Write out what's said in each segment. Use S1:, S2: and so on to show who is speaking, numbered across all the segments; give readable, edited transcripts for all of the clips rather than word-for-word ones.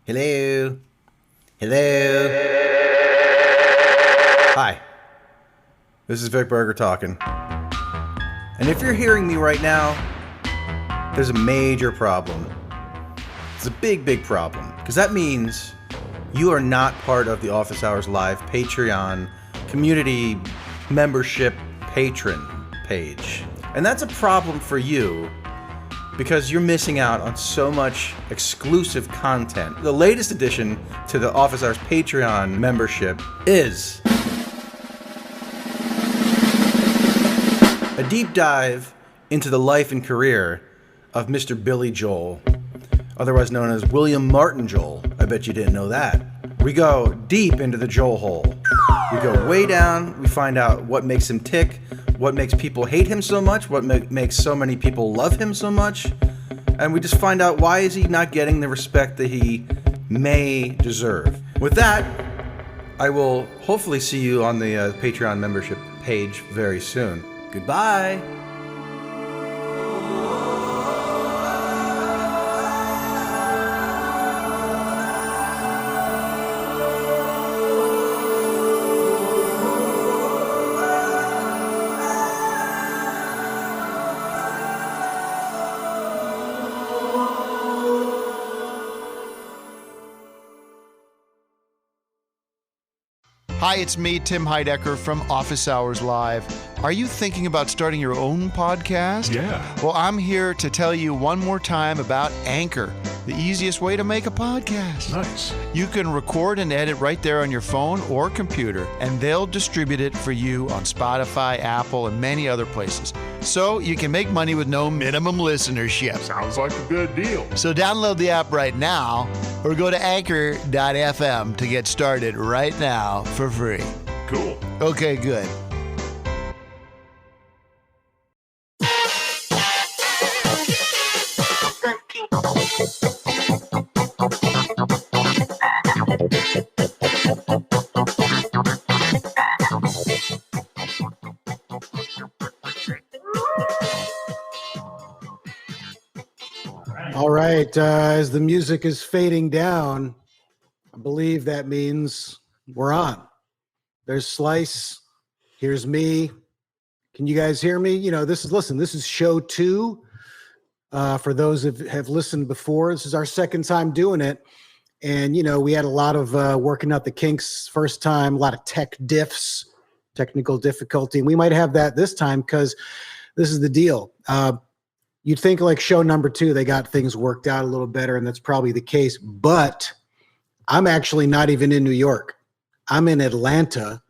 S1: Hello. Hello. Hi. This is Vic Berger talking. And if you're hearing me right now, there's a major problem. It's a big, big problem. Because that means you are not part of the Office Hours Live Patreon community membership patron page. And that's a problem for you because you're missing out on so much exclusive content. The latest addition to the Office Hours Patreon membership is a deep dive into the life and career of Mr. Billy Joel, otherwise known as William Martin Joel. I bet you didn't know that. We go deep into the Joel hole. We go way down, we find out what makes him tick, what makes people hate him so much, what makes so many people love him so much, and we just find out why is he not getting the respect that he may deserve. With that, I will hopefully see you on the Patreon membership page very soon. Goodbye.
S2: Hi, it's me, Tim Heidecker from Office Hours Live. Are you thinking about starting your own podcast?
S3: Yeah.
S2: Well, I'm here to tell you one more time about Anchor, the easiest way to make a podcast.
S3: Nice.
S2: You can record and edit right there on your phone or computer, and they'll distribute it for you on Spotify, Apple, and many other places. So you can make money with no minimum listenership.
S3: Sounds like a good deal.
S2: So download the app right now or go to anchor.fm to get started right now for free.
S3: Cool.
S2: Okay, good.
S4: All right, as the music is fading down, I believe that means we're on. There's Slice. Here's me. Can you guys hear me? You know, this is show 2. For those that have listened before, this is our second time doing it. And, you know, we had a lot of working out the kinks first time, a lot of technical difficulty. And we might have that this time because this is the deal. You'd think like show number 2, they got things worked out a little better, and that's probably the case. But I'm actually not even in New York. I'm in Atlanta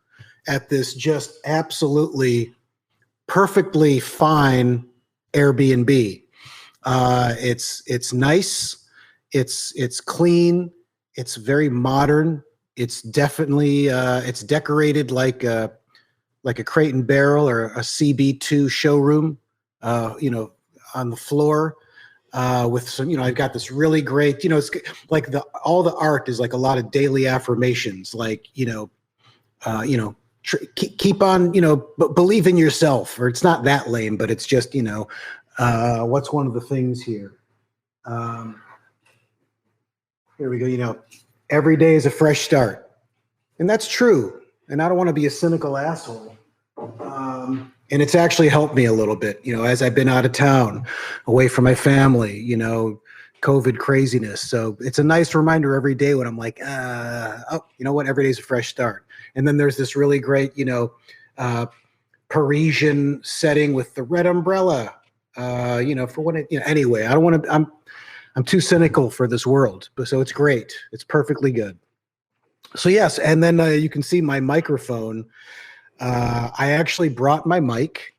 S4: at this just absolutely perfectly fine Airbnb. It's nice. It's clean. It's very modern. It's definitely it's decorated like a Crate and Barrel or a CB2 showroom. You know, on the floor with some, you know, I've got this really great, you know, it's like all the art is like a lot of daily affirmations, like, keep on, believe in yourself, or it's not that lame, but it's just, what's one of the things here? Here we go. Every day is a fresh start. And that's true. And I don't want to be a cynical asshole. And it's actually helped me a little bit, as I've been out of town, away from my family, COVID craziness. So it's a nice reminder every day when I'm like, you know what? Every day's a fresh start. And then there's this really great, Parisian setting with the red umbrella, for when it, anyway, I don't want to, I'm too cynical for this world, but so it's great. It's perfectly good. So yes. And then you can see my microphone. I actually brought my mic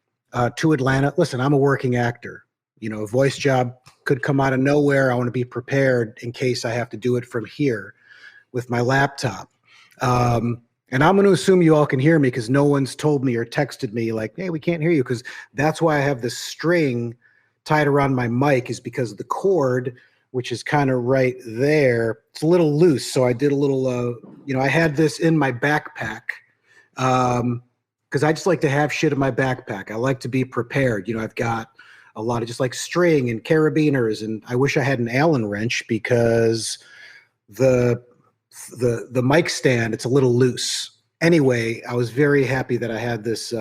S4: to Atlanta. Listen, I'm a working actor. A voice job could come out of nowhere. I want to be prepared in case I have to do it from here with my laptop. And I'm going to assume you all can hear me because no one's told me or texted me like, hey, we can't hear you, because that's why I have this string tied around my mic, is because of the cord, which is kind of right there. It's a little loose. So I did a little, I had this in my backpack. Because I just like to have shit in my backpack. I like to be prepared. I've got a lot of just like string and carabiners, and I wish I had an Allen wrench because the mic stand, it's a little loose. Anyway, I was very happy that I had this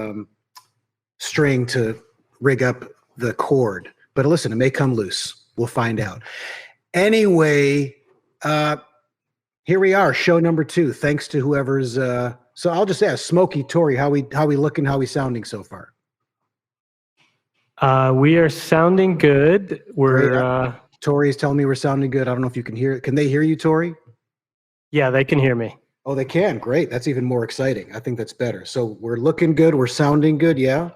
S4: string to rig up the cord. But listen, it may come loose. We'll find out. Anyway, here we are, show number 2. Thanks to whoever's. So I'll just ask Smokey, Tori, how we looking? How we sounding so far?
S5: We are sounding good. We're
S4: Tori is telling me we're sounding good. I don't know if you can hear it. Can they hear you, Tori?
S5: Yeah, they can hear me.
S4: Oh, they can. Great. That's even more exciting. I think that's better. So we're looking good. We're sounding good. Yeah.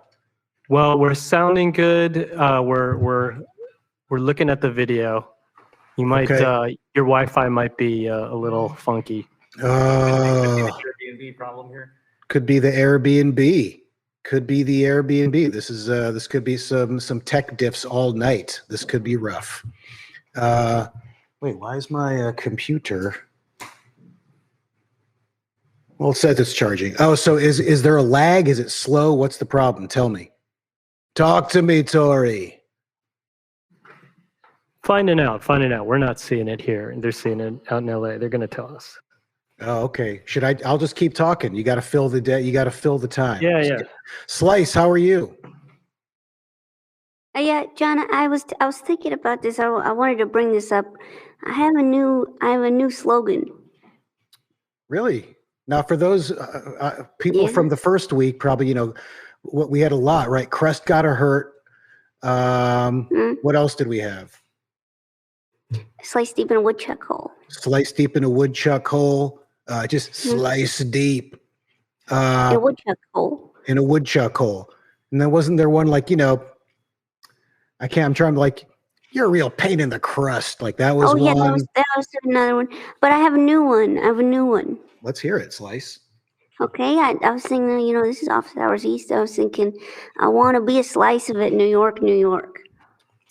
S5: Well, we're sounding good. We're looking at the video. You might your Wi-Fi might be a little funky.
S4: Airbnb
S5: problem here.
S4: Could be the Airbnb. Could be the Airbnb. This could be some tech diffs all night. This could be rough. Wait, why is my computer? Well, it says it's charging. Oh, so is there a lag? Is it slow? What's the problem? Tell me. Talk to me, Tori.
S5: Finding out. We're not seeing it here. They're seeing it out in LA. They're going to tell us.
S4: Oh, okay. I'll just keep talking. You got to fill the day. You got to fill the time.
S5: Yeah.
S4: Slice, how are you?
S6: Yeah, John, I was thinking about this. I wanted to bring this up. I have a new slogan.
S4: Really? Now, for those people from the first week, probably, what we had a lot, right? Crest got a hurt. What else did we have?
S6: Slice deep in a woodchuck hole.
S4: Slice deep in a woodchuck hole. Just slice deep.
S6: In a woodchuck hole.
S4: In a woodchuck hole. And then wasn't there one like, I'm trying to like, you're a real pain in the crust. Like that was one.
S6: Yeah, that was another one. But I have a new one.
S4: Let's hear it, Slice.
S6: Okay, I was thinking, this is Office Hours East. I was thinking, I want to be a slice of it, New York, New York.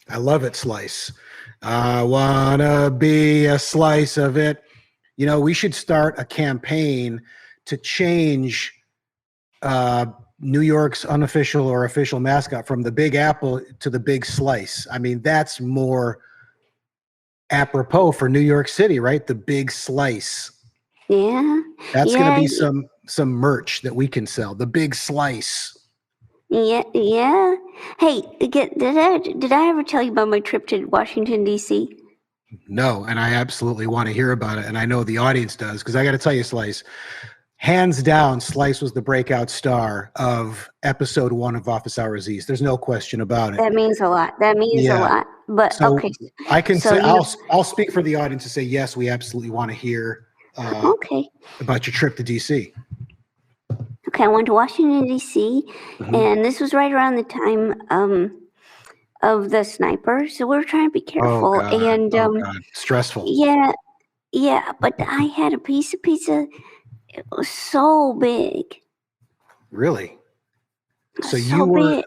S4: I love it, Slice. I want to be a slice of it. We should start a campaign to change New York's unofficial or official mascot from the Big Apple to the Big Slice. I mean, that's more apropos for New York City, right? The Big Slice.
S6: Yeah.
S4: That's going to be some merch that we can sell. The Big Slice.
S6: Yeah. Hey, did I ever tell you about my trip to Washington, D.C.?
S4: No, and I absolutely want to hear about it, and I know the audience does, because I got to tell you, Slice, hands down, Slice was the breakout star of episode 1 of Office Hours East. There's no question about it.
S6: That means a lot. A lot. But
S4: so
S6: okay,
S4: I can say I'll speak for the audience and say yes, we absolutely want to hear about your trip to DC.
S6: Okay, I went to Washington, D.C., and this was right around the time of the sniper, so we were trying to be careful.
S4: Oh, God. Stressful.
S6: Yeah, but I had a piece of pizza. It was so big.
S4: Really? So
S6: big.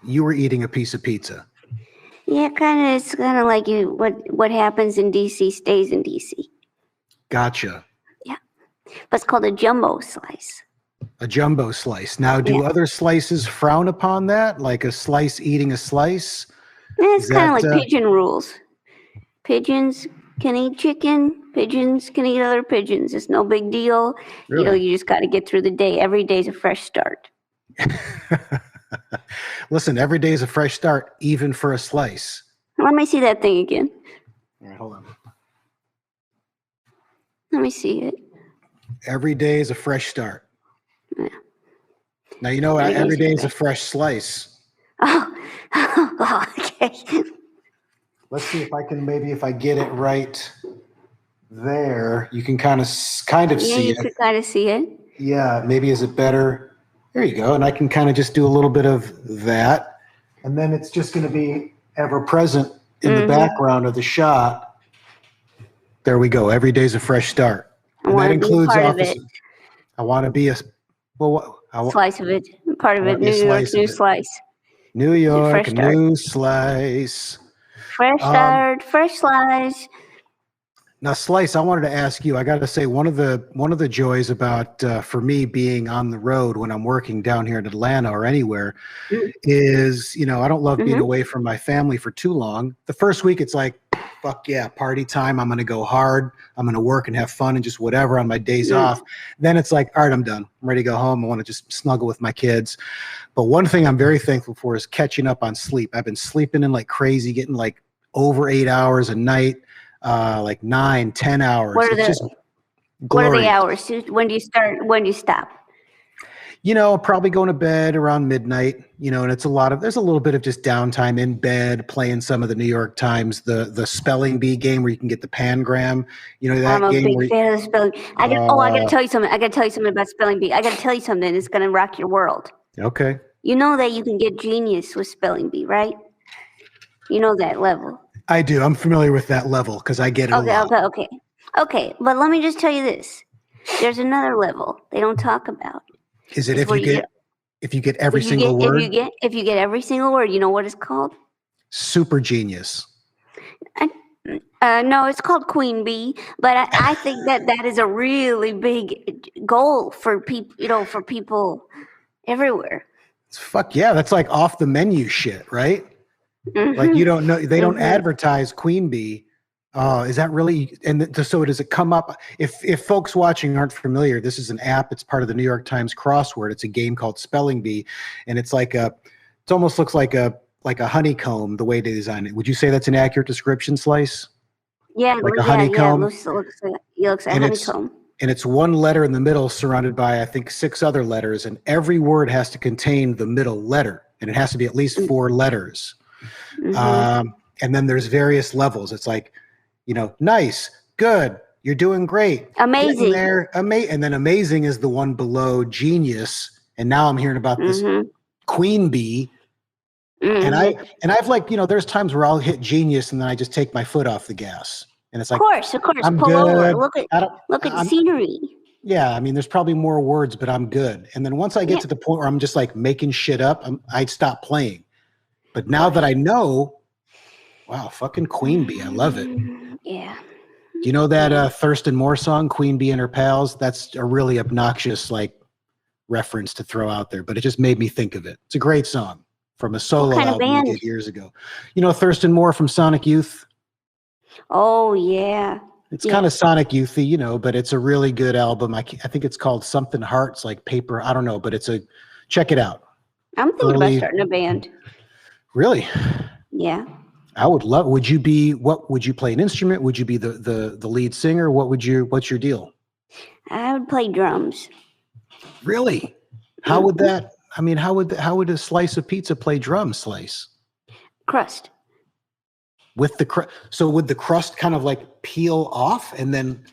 S4: You were eating a piece of pizza.
S6: Yeah, it's kind of like what happens in DC stays in DC.
S4: Gotcha.
S6: Yeah, but it's called a jumbo slice.
S4: A jumbo slice. Now, do other slices frown upon that? Like a slice eating a slice?
S6: It's kind of like pigeon rules. Pigeons can eat chicken. Pigeons can eat other pigeons. It's no big deal.
S4: Really?
S6: You just got to get through the day. Every day's a fresh start.
S4: Listen, every day is a fresh start, even for a slice.
S6: Let me see that thing again.
S4: All right, hold on.
S6: Let me see it.
S4: Every day is a fresh start.
S6: Yeah.
S4: Now, you know what? Every day is a fresh slice.
S6: Oh, okay.
S4: Let's see if I can, if I get it right there, you can kind of see it.
S6: Yeah, you can kind of see it.
S4: Yeah, maybe is it better? There you go. And I can kind of just do a little bit of that. And then it's just going to be ever present in the background of the shot. There we go. Every day's a fresh start. And that includes office. I want to be a
S6: slice of it. Part of it. New York, new slice.
S4: New York, new slice.
S6: Fresh start, fresh slice.
S4: Now, Slice, I wanted to ask you, I got to say, one of the joys about, for me, being on the road when I'm working down here in Atlanta or anywhere is, I don't love being away from my family for too long. The first week, it's like, fuck yeah, party time. I'm going to go hard. I'm going to work and have fun and just whatever on my days off. Then it's like, all right, I'm done. I'm ready to go home. I want to just snuggle with my kids. But one thing I'm very thankful for is catching up on sleep. I've been sleeping in like crazy, getting like over 8 hours a night, like 9, 10 hours.
S6: What are
S4: It's just
S6: what are the
S4: glorious.
S6: hours? When do you start? When do you stop?
S4: Probably going to bed around midnight, and there's a little bit of just downtime in bed, playing some of the New York Times, the spelling bee game where you can get the pangram, that
S6: I'm a
S4: game
S6: big
S4: where
S6: fan of spelling. I got to tell you something. I got to tell you something about spelling bee. I got to tell you something that's going to rock your world.
S4: okay.
S6: You know that you can get genius with spelling bee, right? You know that level.
S4: I do. I'm familiar with that level because I get it a lot.
S6: Okay. But let me just tell you this. There's another level they don't talk about.
S4: Is it if you get every single word?
S6: If you get every single word, you know what it's called?
S4: Super genius.
S6: No, it's called Queen Bee. But I think that is a really big goal for people, for people everywhere.
S4: Fuck yeah, that's like off the menu shit, right? Like you don't know, they don't advertise Queen Bee. Is that really? And so does it come up? If folks watching aren't familiar, this is an app. It's part of the New York Times crossword. It's a game called Spelling Bee, and it's like it almost looks like a honeycomb the way they design it. Would you say that's an accurate description, Slice?
S6: Yeah,
S4: like a honeycomb.
S6: Yeah, it looks like a honeycomb.
S4: And it's one letter in the middle surrounded by, I think, 6 other letters, and every word has to contain the middle letter, and it has to be at least 4 letters. And then there's various levels. It's like, nice, good, you're doing great,
S6: amazing.
S4: And then amazing is the one below genius. And now I'm hearing about this Queen Bee. And I've like, there's times where I'll hit genius and then I just take my foot off the gas. And it's like,
S6: of course,
S4: I'm
S6: pull
S4: good.
S6: over. Look at the scenery.
S4: Yeah, I mean, there's probably more words, but I'm good. And then once I get to the point where I'm just like making shit up, I'd stop playing. But now that I know, wow, fucking Queen Bee, I love it.
S6: Yeah.
S4: Do you know that Thurston Moore song, Queen Bee and Her Pals? That's a really obnoxious reference to throw out there, but it just made me think of it. It's a great song from a solo album he did years ago. You know Thurston Moore from Sonic Youth?
S6: Oh, yeah.
S4: It's kind of Sonic Youthy, but it's a really good album. I think it's called Something Hearts, like paper. I don't know, but check it out.
S6: I'm thinking about starting a band.
S4: Really?
S6: Yeah.
S4: I would love. Would you play an instrument? Would you be the lead singer? What's your deal?
S6: I would play drums.
S4: Really? How would that? I mean, how would a slice of pizza play drums? Slice
S6: crust.
S4: With the crust. So would the crust kind of like peel off and then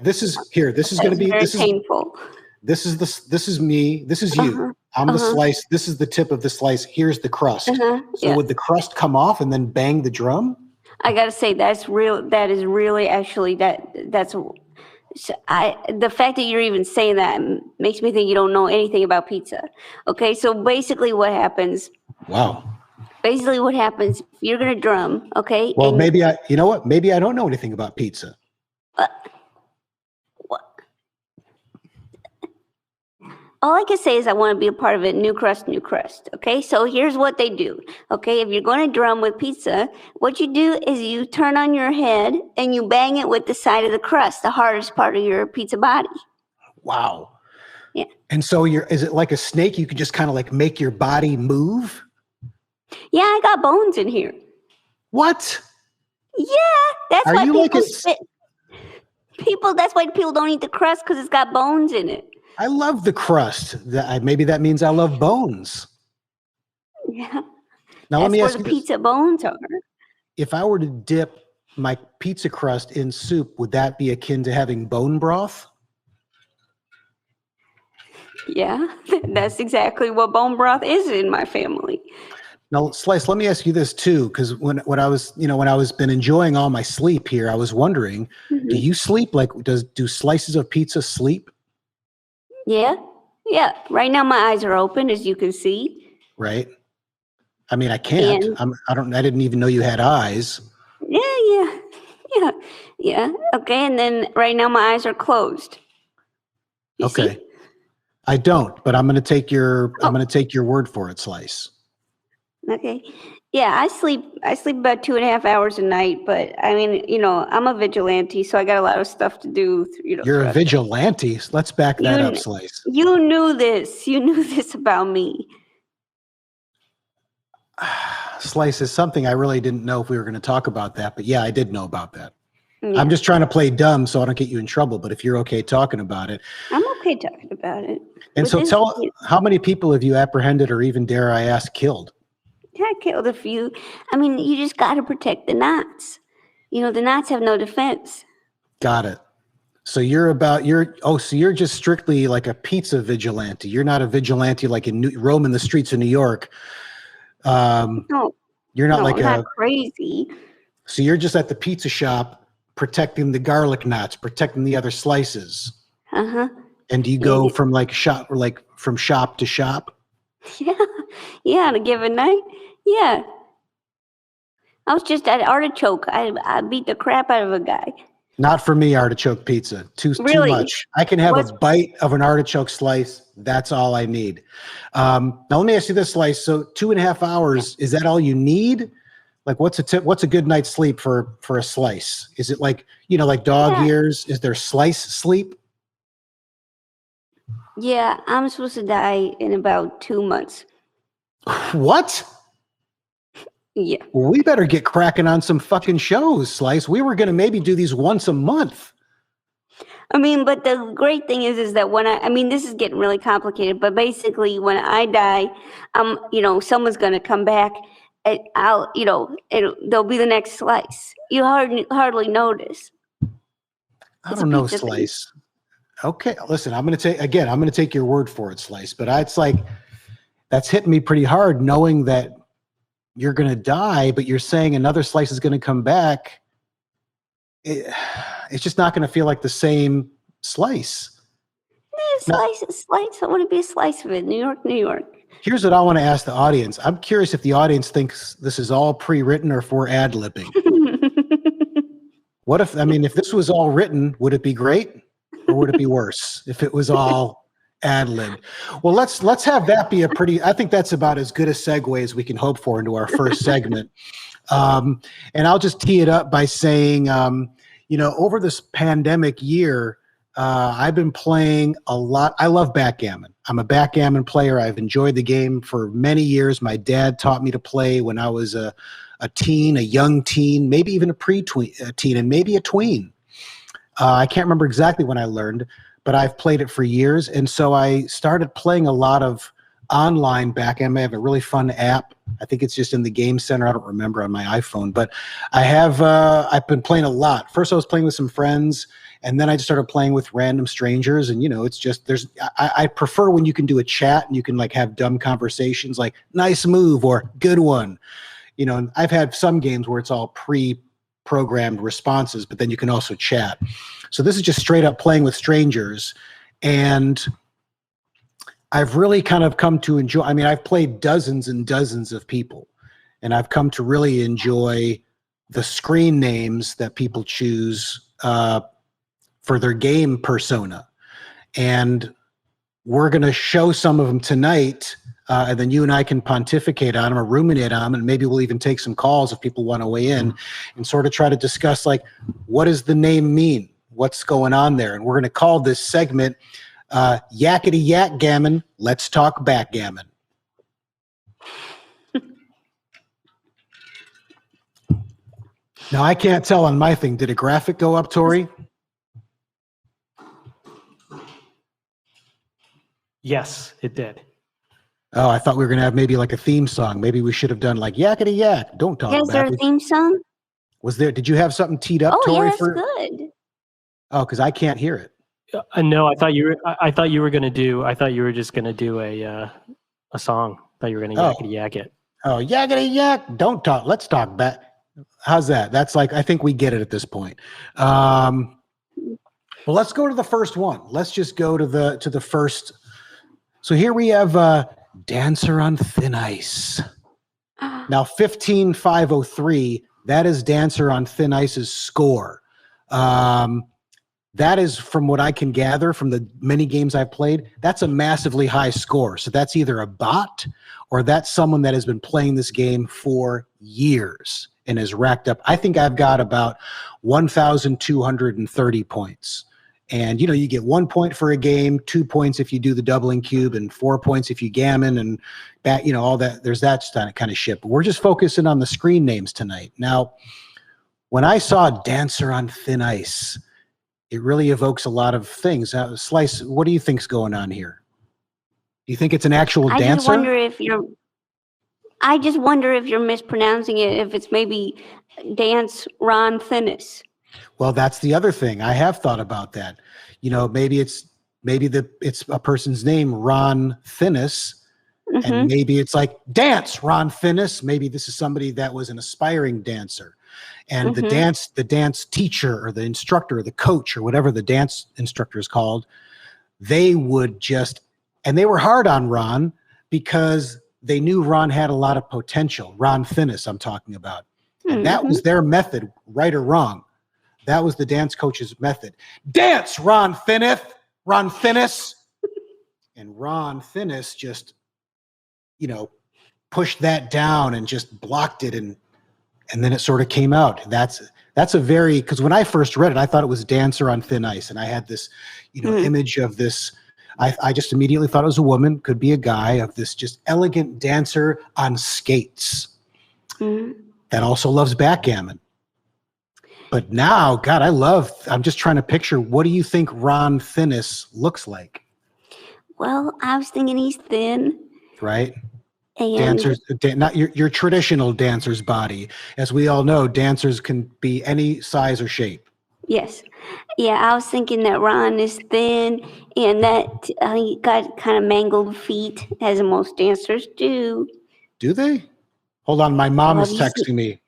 S4: this is going to be
S6: painful.
S4: This is me. This is you. I'm the slice. This is the tip of the slice. Here's the crust. So would the crust come off and then bang the drum?
S6: I got to say that's real. That is really actually that's. The fact that you're even saying that makes me think you don't know anything about pizza. Okay, so basically what happens?
S4: Wow.
S6: Basically what happens? You're gonna drum. Okay.
S4: Well, maybe you know what? Maybe I don't know anything about pizza.
S6: All I can say is I want to be a part of it. New crust. Okay, so here's what they do. Okay, if you're going to drum with pizza, what you do is you turn on your head and you bang it with the side of the crust, the hardest part of your pizza body.
S4: Wow.
S6: Yeah.
S4: And so is it like a snake? You can just kind of make your body move?
S6: Yeah, I got bones in here.
S4: What?
S6: Yeah, that's
S4: why
S6: people people. That's why people don't eat the crust because it's got bones in it.
S4: I love the crust. Maybe that means I love bones.
S6: Yeah.
S4: Now let me ask
S6: you.
S4: That's
S6: where the pizza bones are.
S4: If I were to dip my pizza crust in soup, would that be akin to having bone broth?
S6: Yeah, that's exactly what bone broth is in my family.
S4: Now, Slice, let me ask you this too, because when I was been enjoying all my sleep here, I was wondering, do you sleep? Do slices of pizza sleep?
S6: Yeah. Right now my eyes are open, as you can see.
S4: Right. I mean, I can't. I didn't even know you had eyes.
S6: Yeah. Okay, and then right now my eyes are closed. You
S4: okay.
S6: See?
S4: I don't, but I'm going to take your word for it, Slice.
S6: Okay. Yeah, I sleep about 2.5 hours a night, but I mean, I'm a vigilante, so I got a lot of stuff to do.
S4: You're a
S6: throughout the day.
S4: vigilante. Let's back that up,
S6: You
S4: Slice.
S6: you knew this. You knew this about me.
S4: Slice is something I really didn't know if we were going to talk about that, but yeah, I did know about that.
S6: Yeah,
S4: I'm just trying to play dumb so I don't get you in trouble, but if you're okay talking about it.
S6: I'm okay talking about it.
S4: And
S6: But
S4: so
S6: this-
S4: tell, how many people have you apprehended or even, dare I ask, killed?
S6: I killed a few. I mean, you just got to protect the knots. The knots have no defense.
S4: Got it. So you're just strictly like a pizza vigilante. You're not a vigilante like roaming the streets of New York.
S6: No,
S4: You're not
S6: no, not crazy.
S4: So you're just at the pizza shop protecting the garlic knots, protecting the other slices.
S6: Uh-huh.
S4: And do you go from from shop to shop?
S6: Yeah, on a given night. Yeah. I was just at Artichoke. I beat the crap out of a guy.
S4: Not for me, artichoke pizza. Too much. I can have a bite of an artichoke slice. That's all I need. Now let me ask you this, Slice. So 2.5 hours, is that all you need? Like what's a good night's sleep for a slice? Is it like dog ears? Is there slice sleep?
S6: Yeah, I'm supposed to die in about 2 months.
S4: What?
S6: Yeah.
S4: Well, we better get cracking on some fucking shows, Slice. We were going to maybe do these once a month.
S6: I mean, but the great thing is that when this is getting really complicated, but basically when I die, someone's going to come back and they'll be the next slice. You hardly notice.
S4: I don't know, Slice. Okay, listen, I'm going to take your word for it, Slice, but it's like, that's hitting me pretty hard knowing that you're going to die, but you're saying another slice is going to come back. It's just not going to feel like the same slice.
S6: Slice is slice. I want to be a slice of it. New York, New York.
S4: Here's what I want to ask the audience. I'm curious if the audience thinks this is all pre-written or if we're ad-libbing. If this was all written, would it be great or would it be worse if it was all ad-lib? Well, let's have that be I think that's about as good a segue as we can hope for into our first segment. And I'll just tee it up by saying, over this pandemic year, I've been playing a lot. I love backgammon. I'm a backgammon player. I've enjoyed the game for many years. My dad taught me to play when I was a young teen, maybe even a pre-teen, and maybe a tween. I can't remember exactly when I learned, but I've played it for years. And so I started playing a lot of online backgammon. I have a really fun app. I think it's just in the Game Center. I don't remember on my iPhone, but I've been playing a lot. First I was playing with some friends, and then I just started playing with random strangers. And, it's just, I prefer when you can do a chat and you can have dumb conversations like nice move or good one. And I've had some games where it's all pre-programmed responses, but then you can also chat. So this is just straight up playing with strangers. And I've really kind of come to enjoy, I've played dozens and dozens of people, and I've come to really enjoy the screen names that people choose for their game persona. And we're going to show some of them tonight, and then you and I can pontificate on them or ruminate on them, and maybe we'll even take some calls if people want to weigh in and sort of try to discuss, what does the name mean? What's going on there? And we're going to call this segment Yakety Yak Gammon, Let's Talk Backgammon. Now, I can't tell on my thing. Did a graphic go up, Tori?
S5: Yes, it did.
S4: Oh, I thought we were going to have maybe like a theme song. Maybe we should have done like Yakety Yak. Don't talk about it.
S6: Is there a theme song?
S4: Was there? Did you have something teed up,
S6: Oh,
S4: Tori?
S6: yeah, that's good.
S4: Oh, because I can't hear it.
S5: No, I thought you were just gonna do a song. I thought you were gonna yakety yak it.
S4: Oh, yakety yak! Don't talk. Let's talk back. How's that? That's I think we get it at this point. Well, let's go to the first one. Let's just go to the first. So here we have Dancer on Thin Ice. Now 15503. That is Dancer on Thin Ice's score. that is, from what I can gather from the many games I've played, that's a massively high score. So that's either a bot or that's someone that has been playing this game for years and has racked up. I think I've got about 1,230 points. And, you get 1 point for a game, 2 points if you do the doubling cube, and 4 points if you gammon and that, all that. There's that kind of shit. But we're just focusing on the screen names tonight. Now, when I saw Dancer on Thin Ice, it really evokes a lot of things. Slice, what do you think's going on here? Do you think it's an actual dancer?
S6: I just wonder if you're mispronouncing it, if it's maybe Dance Ron Finnis.
S4: Well, that's the other thing. I have thought about that. Maybe it's a person's name, Ron Finnis, and maybe it's like Dance Ron Finnis. Maybe this is somebody that was an aspiring dancer. And the dance teacher or the instructor or the coach or whatever the dance instructor is called, they would and they were hard on Ron because they knew Ron had a lot of potential. Ron Finnis, I'm talking about. And that was their method, right or wrong. That was the dance coach's method. Dance, Ron Finnis. And Ron Finnis just, pushed that down and just blocked it. And then it sort of came out. That's because when I first read it, I thought it was Dancer on Thin Ice. And I had this, image of this. I just immediately thought it was a woman, could be a guy, of this just elegant dancer on skates that also loves backgammon. But now, God, I'm just trying to picture, what do you think Ron Finnis looks like?
S6: Well, I was thinking he's thin.
S4: Right?
S6: And
S4: dancers, not your traditional dancer's body. As we all know, dancers can be any size or shape.
S6: Yes. Yeah, I was thinking that Ron is thin and that he got kind of mangled feet, as most dancers do.
S4: Do they? Hold on, my mom is texting me.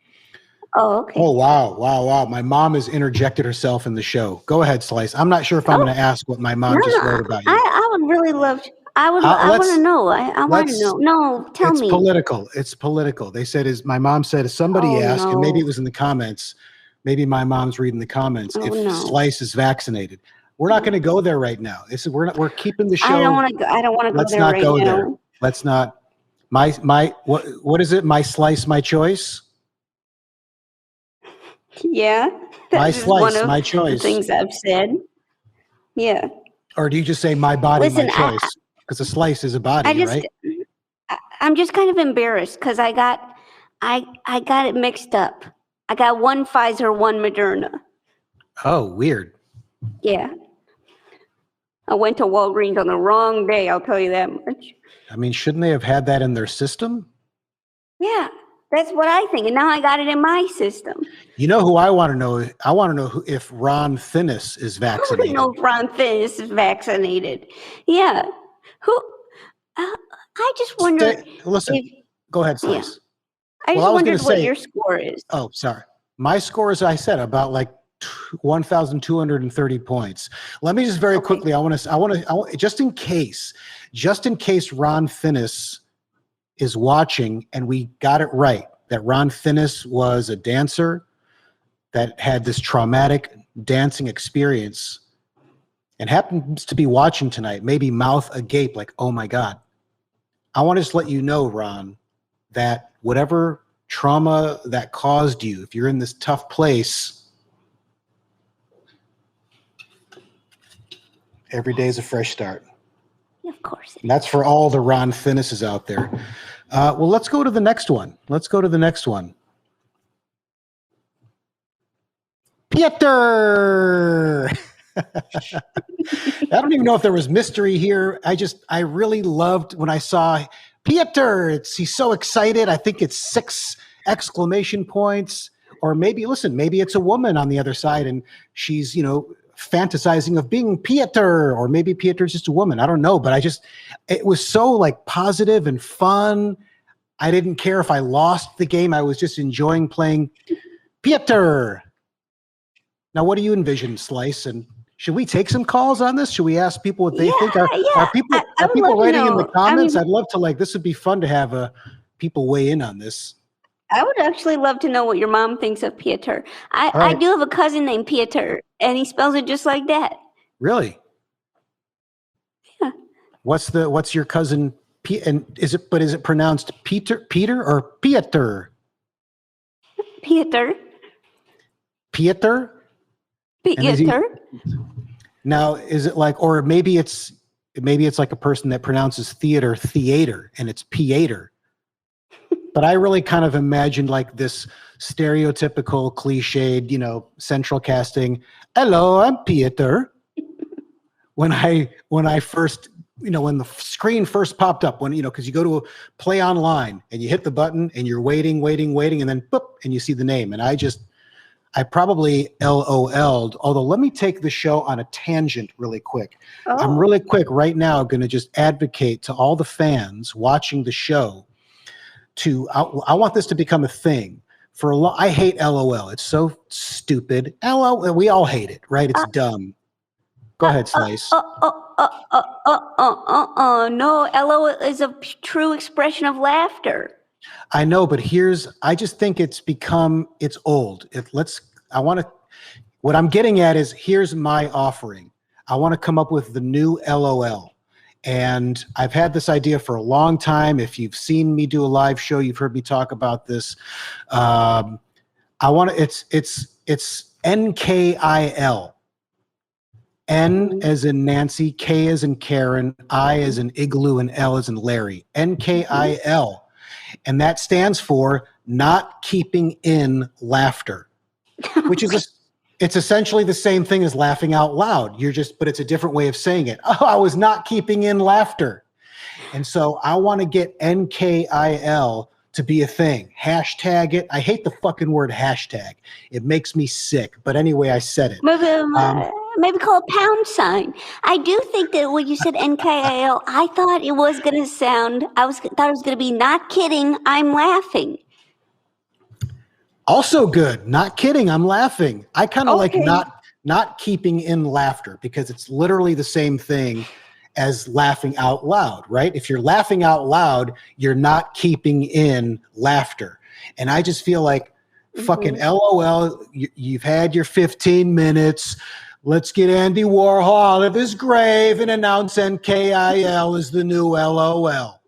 S6: Oh, okay.
S4: Oh, wow. My mom has interjected herself in the show. Go ahead, Slice. I'm not sure if I'm going to ask what my mom just wrote about you.
S6: I would really love to. I want to know. I want to know. No, tell me.
S4: It's political. They said, my mom said, somebody asked, and maybe it was in the comments, maybe my mom's reading the comments, if Slice is vaccinated. We're not going to go there right now. We're keeping the show.
S6: I don't want to go there right now.
S4: Let's not go there. Let's not. What is it? My Slice, my choice?
S6: Yeah.
S4: My Slice, my choice.
S6: The things I've said. Yeah.
S4: Or do you just say my body, my choice? Because a slice is a body, right?
S6: I'm just kind of embarrassed because I got it mixed up. I got one Pfizer, one Moderna.
S4: Oh, weird.
S6: Yeah. I went to Walgreens on the wrong day, I'll tell you that much.
S4: I mean, shouldn't they have had that in their system?
S6: Yeah, that's what I think. And now I got it in my system.
S4: You know who I want to know? I want to know if Ron Finnis is vaccinated.
S6: I don't know if Ron Finnis is vaccinated. Yeah. I just wonder.
S4: Listen, go ahead, Slice.
S6: Yeah. I just wondered what your score is.
S4: Oh, sorry. My score, as I said, about like 1,230 points. Let me just very quickly. I want to just in case Ron Finnis is watching and we got it right, that Ron Finnis was a dancer that had this traumatic dancing experience and happens to be watching tonight, maybe mouth agape, like, oh my God. I want to just let you know, Ron, that whatever trauma that caused you, if you're in this tough place, every day is a fresh start.
S6: Of course.
S4: And that's for all the Ron Finnis's out there. Well, let's go to the next one. Pieter! I don't even know if there was mystery here. I really loved when I saw Pieter. He's so excited. I think it's 6 exclamation points. Or maybe it's a woman on the other side and she's, fantasizing of being Pieter, or maybe Pieter's just a woman. I don't know, but it was so like positive and fun. I didn't care if I lost the game. I was just enjoying playing Pieter. Now, what do you envision, Slice? And should we take some calls on this? Should we ask people what they think? Are people writing in the comments? I'd love to, this would be fun to have people weigh in on this.
S6: I would actually love to know what your mom thinks of Pieter. I
S4: right.
S6: do have a cousin named Pieter, and he spells it just like that.
S4: Really?
S6: Yeah.
S4: What's your cousin and is it pronounced Peter or Pieter?
S6: Pieter.
S4: Pieter?
S6: Pieter.
S4: Now, is it like, or maybe it's like a person that pronounces theater, and it's Pieter. But I really kind of imagined like this stereotypical, cliched, central casting. Hello, I'm Pieter. When I first, when the screen first popped up, because you go to play online and you hit the button and you're waiting, and then boop, and you see the name. And I probably LOL'd, although let me take the show on a tangent really quick.
S6: Oh.
S4: I'm really quick right now going to just advocate to all the fans watching the show I want this to become a thing. I hate LOL. It's so stupid. LOL, we all hate it, right? It's dumb. Go ahead, Slice.
S6: No, LOL is a true expression of laughter.
S4: I know, but I just think it's old. What I'm getting at is, here's my offering. I want to come up with the new LOL. And I've had this idea for a long time. If you've seen me do a live show, you've heard me talk about this. It's NKIL. N as in Nancy, K as in Karen, I as in Igloo, and L as in Larry. NKIL. And that stands for not keeping in laughter, which it's essentially the same thing as laughing out loud. But it's a different way of saying it. Oh, I was not keeping in laughter. And so I want to get NKIL to be a thing. Hashtag it. I hate the fucking word hashtag. It makes me sick. But anyway, I said it.
S6: Maybe call it pound sign. I do think that when you said NKIL, I thought it was going to sound, thought it was going to be not kidding, I'm laughing.
S4: Also good. Not kidding, I'm laughing. I kind of like not keeping in laughter, because it's literally the same thing as laughing out loud, right? If you're laughing out loud, you're not keeping in laughter. And I just feel like fucking LOL, you've had your 15 minutes. Let's get Andy Warhol out of his grave and announce NKIL is the new LOL.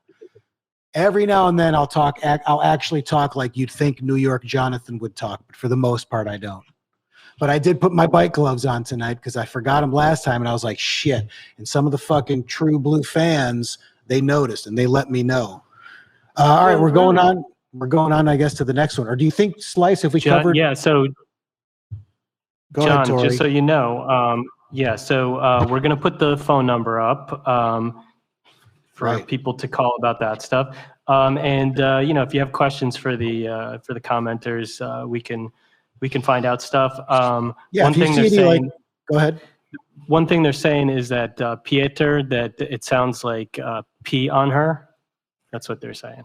S4: Every now and then I'll actually talk like you'd think New York Jonathan would talk, but for the most part I don't. But I did put my bike gloves on tonight because I forgot them last time, and I was like, shit. And some of the fucking true blue fans, they noticed and they let me know. All right, we're going on, I guess, to the next one. Or do you think, Slice, if we covered?
S5: Yeah, so
S4: Go
S5: John,
S4: ahead, Tori.
S5: just so you know, we're going to put the phone number up for people to call about that stuff. If you have questions for the commenters, we can find out stuff.
S4: One thing they're saying. Go ahead.
S5: One thing they're saying is that Pieter, that it sounds like P on her. That's what they're saying.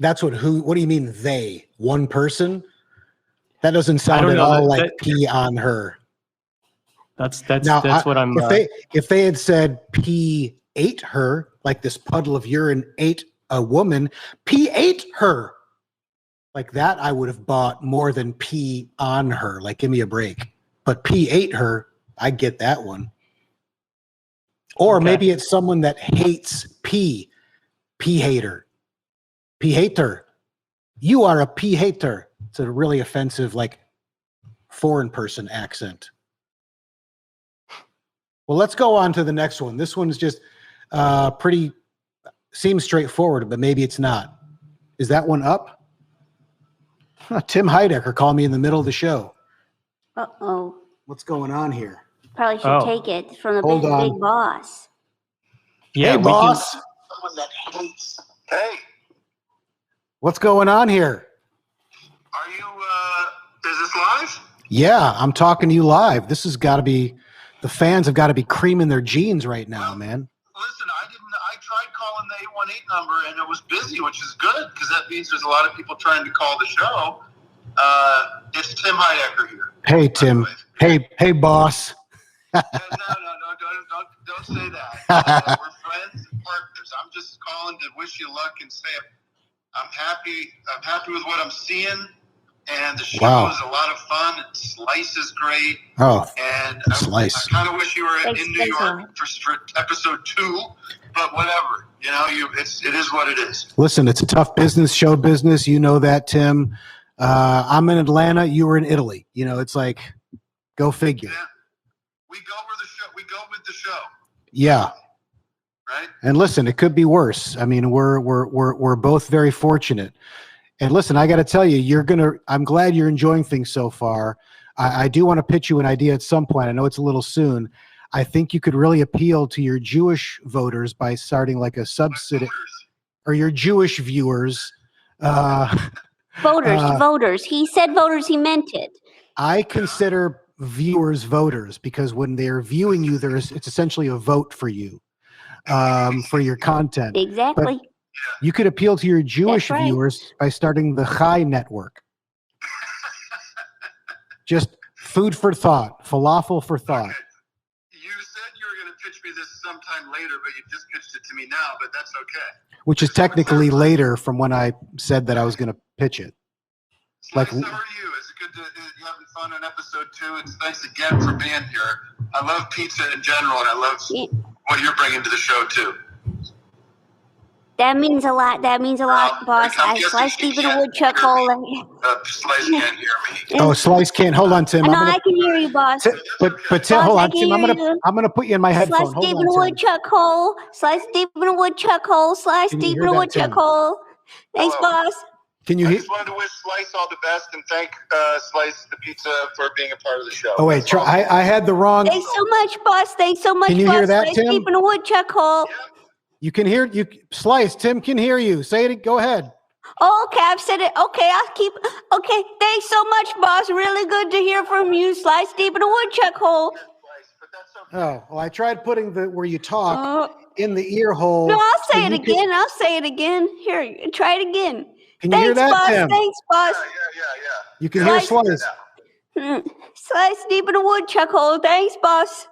S4: That's what do you mean they? One person? That doesn't sound at all like P on her.
S5: That's what I'm.
S4: If they had said P ate her, like this puddle of urine ate a woman, P ate her. Like that, I would have bought more than P on her. Like, give me a break. But P ate her, I get that one. Or maybe it's someone that hates P. P hater. P hater. You are a P hater. It's a really offensive, like, foreign person accent. Well, let's go on to the next one. This one's just seems straightforward, but maybe it's not. Is that one up? Tim Heidecker called me in the middle of the show.
S6: Uh-oh.
S4: What's going on here?
S6: Probably should take it from the big boss.
S5: Yeah,
S4: hey, boss.
S3: Hey.
S4: What's going on here?
S3: Are you, is this live?
S4: Yeah, I'm talking to you live. This has got to be, the fans have got to be creaming their jeans right now, man.
S3: Listen, I tried calling the 818 number and it was busy, which is good because that means there's a lot of people trying to call the show. It's Tim Heidecker here.
S4: Hey, Tim. Hey, boss.
S3: No, don't say that. We're friends and partners. I'm just calling to wish you luck and say I'm happy with what I'm seeing. And the show is a lot of fun. Slice is great.
S4: Oh,
S3: and
S4: Slice.
S3: I kind of wish you were in New York for episode 2, but whatever. You know, it is what it is.
S4: Listen, it's a tough business, show business. You know that, Tim. I'm in Atlanta. You were in Italy. You know, it's like, go figure.
S3: Yeah. We go with the show.
S4: Yeah.
S3: Right.
S4: And listen, it could be worse. I mean, we're both very fortunate. And listen, I got to tell you, I'm glad you're enjoying things so far. I do want to pitch you an idea at some point. I know it's a little soon. I think you could really appeal to your Jewish voters by starting like a subsidy, or your Jewish viewers.
S6: Voters. He said voters. He meant it.
S4: I consider viewers voters because when they're viewing you, it's essentially a vote for you, for your content.
S6: Exactly.
S4: But you could appeal to your Jewish viewers by starting the Chai Network. Just food for thought, falafel for thought.
S3: Okay. You said you were going to pitch me this sometime later, but you just pitched it to me now, but that's okay.
S4: Which is technically later from when I said that I was going to pitch it.
S3: Slice, how are you? Is it good you having fun on episode 2? It's thanks again for being here. I love pizza in general, and I love what you're bringing to the show, too.
S6: That means a lot. Boss. I sliced deep in a woodchuck hole.
S3: Slice can't hear me.
S4: Oh, Slice can't. Hold on, Tim.
S6: I can hear you, boss.
S4: But Tim, hold on, Tim. I'm gonna put you in my headphones.
S6: Slice deep in a woodchuck hole. Slice deep in a woodchuck hole. Slice deep in a woodchuck hole. Thanks, boss.
S4: Can you hear?
S3: I just wanted to wish Slice all the best and thank Slice the Pizza for being a part of the show.
S4: Oh wait, I had the wrong.
S6: Thanks so much, boss. Thanks so much.
S4: Can you hear that,
S6: Slice
S4: Tim?
S6: deep in a woodchuck hole.
S3: Yeah.
S4: You can hear you. Slice. Tim can hear you. Say it. Go ahead.
S6: Oh, okay, I've said it. Okay, okay, thanks so much, boss. Really good to hear from you. Slice deep in a woodchuck hole.
S4: Oh, well, I tried putting where you talk in the ear hole.
S6: No, I'll say it again. Here, try it again.
S4: Can you hear that,
S6: boss.
S4: Tim?
S6: Thanks, boss.
S3: Yeah.
S4: You can hear Slice.
S6: Slice deep in a woodchuck hole. Thanks, boss.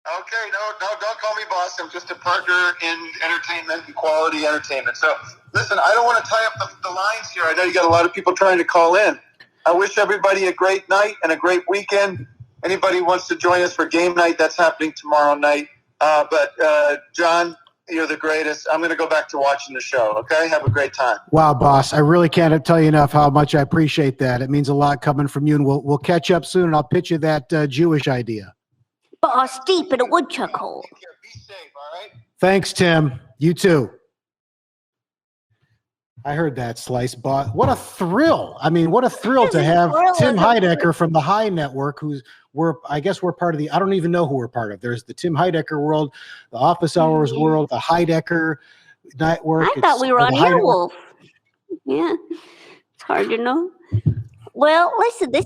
S3: Okay, no, don't call me boss. I'm just a partner in entertainment and quality entertainment. So, listen, I don't want to tie up the lines here. I know you got a lot of people trying to call in. I wish everybody a great night and a great weekend. Anybody wants to join us for game night, that's happening tomorrow night. But John, you're the greatest. I'm going to go back to watching the show, okay? Have a great time.
S4: Wow, boss. I really can't tell you enough how much I appreciate that. It means a lot coming from you, and we'll catch up soon, and I'll pitch you that Jewish idea.
S6: Boss deep in a woodchuck hole.
S3: Be safe, all right?
S4: Thanks, Tim. You too. I heard that, Slice. Boss. What a thrill. I mean, what a thrill to have Tim Heidecker from the Chai Network, I guess we're part of I don't even know who we're part of. There's the Tim Heidecker world, the Office Hours world, the Heidecker Network.
S6: I thought we were on Earwolf. Yeah. It's hard to know. Well, listen, this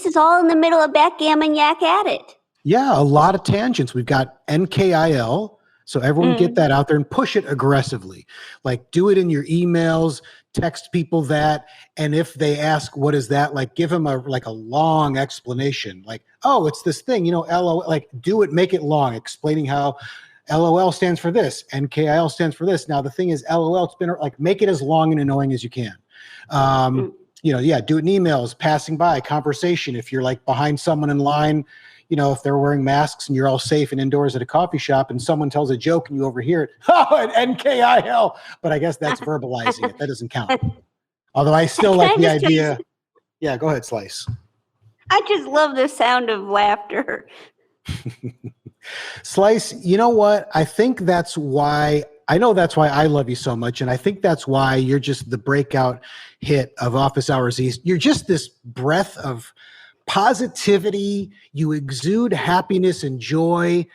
S6: is all in the middle of Backgammon Yak at It.
S4: Yeah, a lot of tangents. We've got NKIL, so everyone get that out there and push it aggressively. Like, do it in your emails, text people that, and if they ask, what is that? Like, give them a long explanation. Like, oh, it's this thing, LOL, like, do it, make it long, explaining how LOL stands for this, NKIL stands for this. Now, the thing is, LOL, it's been like, make it as long and annoying as you can. Do it in emails, passing by, conversation. If you're like behind someone in line, if they're wearing masks and you're all safe and indoors at a coffee shop and someone tells a joke and you overhear it, NKIL. But I guess that's verbalizing it. That doesn't count. Although I still like the idea. Yeah, go ahead, Slice.
S6: I just love the sound of laughter.
S4: Slice, you know what? I think that's why I love you so much. And I think that's why you're just the breakout hit of Office Hours East. You're just this breath of positivity. You exude happiness and joy.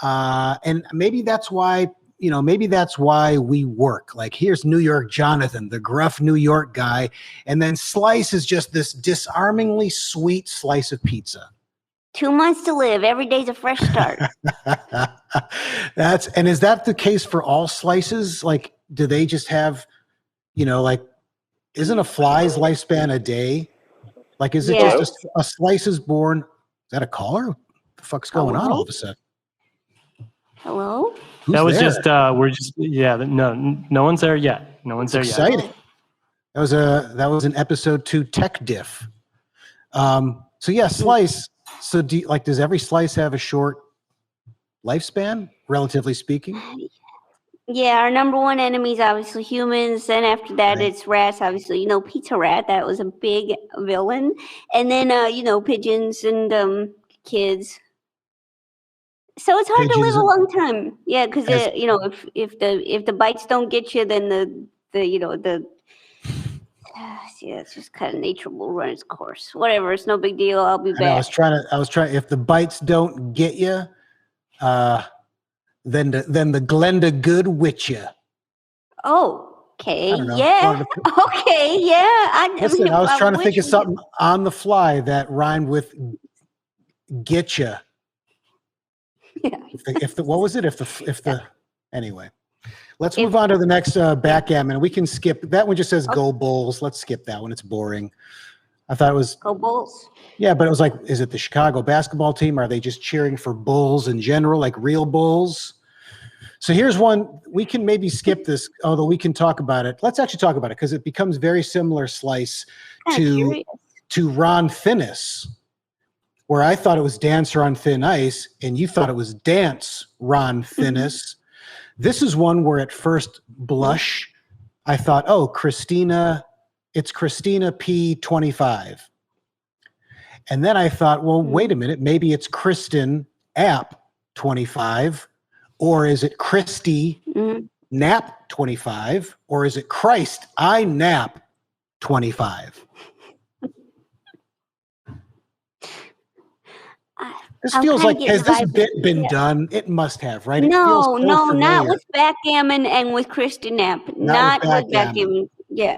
S4: And maybe that's why we work. Like, here's New York Jonathan, the gruff New York guy. And then Slice is just this disarmingly sweet slice of pizza.
S6: 2 months to live. Every day's a fresh start.
S4: Is that the case for all slices? Like, do they just have, isn't a fly's lifespan a day? Like, is it just a slice is born? Is that a caller? What the fuck's going on all of a sudden?
S6: Hello?
S4: Who's
S5: that was
S4: there?
S5: just, no one's there yet. No one's
S4: It's
S5: there yet.
S4: exciting. That was an episode 2 tech diff. So yeah, slice. So does every slice have a short lifespan, relatively speaking?
S6: Yeah, our number one enemy is obviously humans. Then after that,
S4: Right.
S6: it's rats. Obviously, Pizza Rat. That was a big villain. And then, pigeons and kids. So it's hard to live
S4: Pigeons
S6: a long time. Yeah, because
S4: as-
S6: if the bites don't get you, then the yeah, it's just kind of nature will run its course. Whatever, it's no big deal. I'll be
S4: And I
S6: back.
S4: was trying. If the bites don't get you, then the Glenda good with you.
S6: Oh, okay,
S4: I don't know.
S6: yeah, okay, yeah.
S4: Listen, I was trying to think of
S6: wish-
S4: something on the fly that rhymed with get you.
S6: Yeah.
S4: What was it? Anyway, let's move on to the next backgammon. We can skip that one. Just says go Bulls. Let's skip that one. It's boring. I thought it was
S6: Go Bulls.
S4: yeah, but it was like, is it the Chicago basketball team? Are they just cheering for Bulls in general, like real Bulls? So here's one. We can maybe skip this, although we can talk about it. Let's actually talk about it because it becomes very similar slice to Ron Finnis, where I thought it was Dancer on Thin Ice, and you thought it was Dance Ron Finnis. This is one where at first blush, I thought, oh, it's Christina P25. And then I thought, well, wait a minute, maybe it's Kristen App 25, or is it Christy Nap 25, or is it Christ I Nap 25? This feels like, has this bit been done? It must have, right?
S6: No, not with backgammon and with Kristen Knapp. Not with backgammon. Yeah.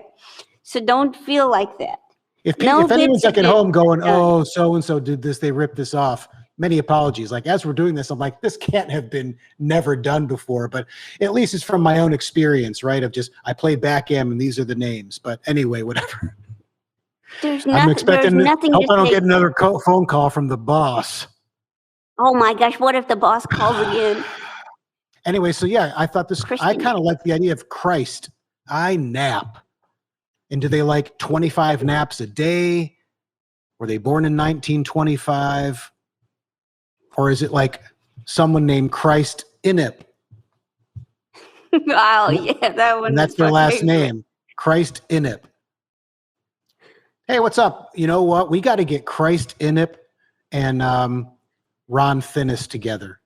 S6: So don't feel like that.
S4: If anyone's like at home going, oh, so-and-so did this, they ripped this off, many apologies. Like as we're doing this, I'm like, this can't have been never done before, but at least it's from my own experience, right? Of just, I play backgammon, these are the names. But anyway, whatever. I'm expecting, hope I don't get another phone call from the boss.
S6: Oh my gosh, what if the boss calls again?
S4: Anyway, so yeah, I thought this, I kind of like the idea of Christ, I nap. And do they like 25 naps a day? Were they born in 1925? Or is it like someone named Christ Inip?
S6: Oh, yeah, that one.
S4: And that's their last name, Christ Inip. Hey, what's up? You know what? We got to get Christ Inip and Ron Finnis together.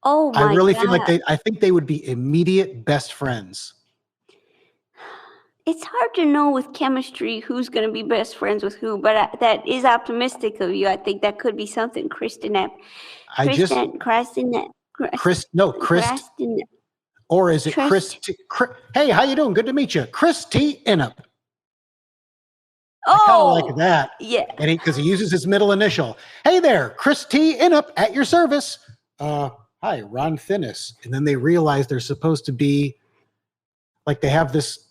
S6: Oh, my
S4: I really
S6: God.
S4: feel like I think they would be immediate best friends.
S6: It's hard to know with chemistry who's going to be best friends with who, but that is optimistic of you. I think that could be something. Kristen Knapp.
S4: Or is it Chris? Hey, how you doing? Good to meet you, Chris T. Innup. I kind of like that.
S6: Yeah.
S4: And because he uses his middle initial. Hey there, Chris T. Innup at your service. Hi, Ron Finnis. And then they realize they're supposed to be like they have this.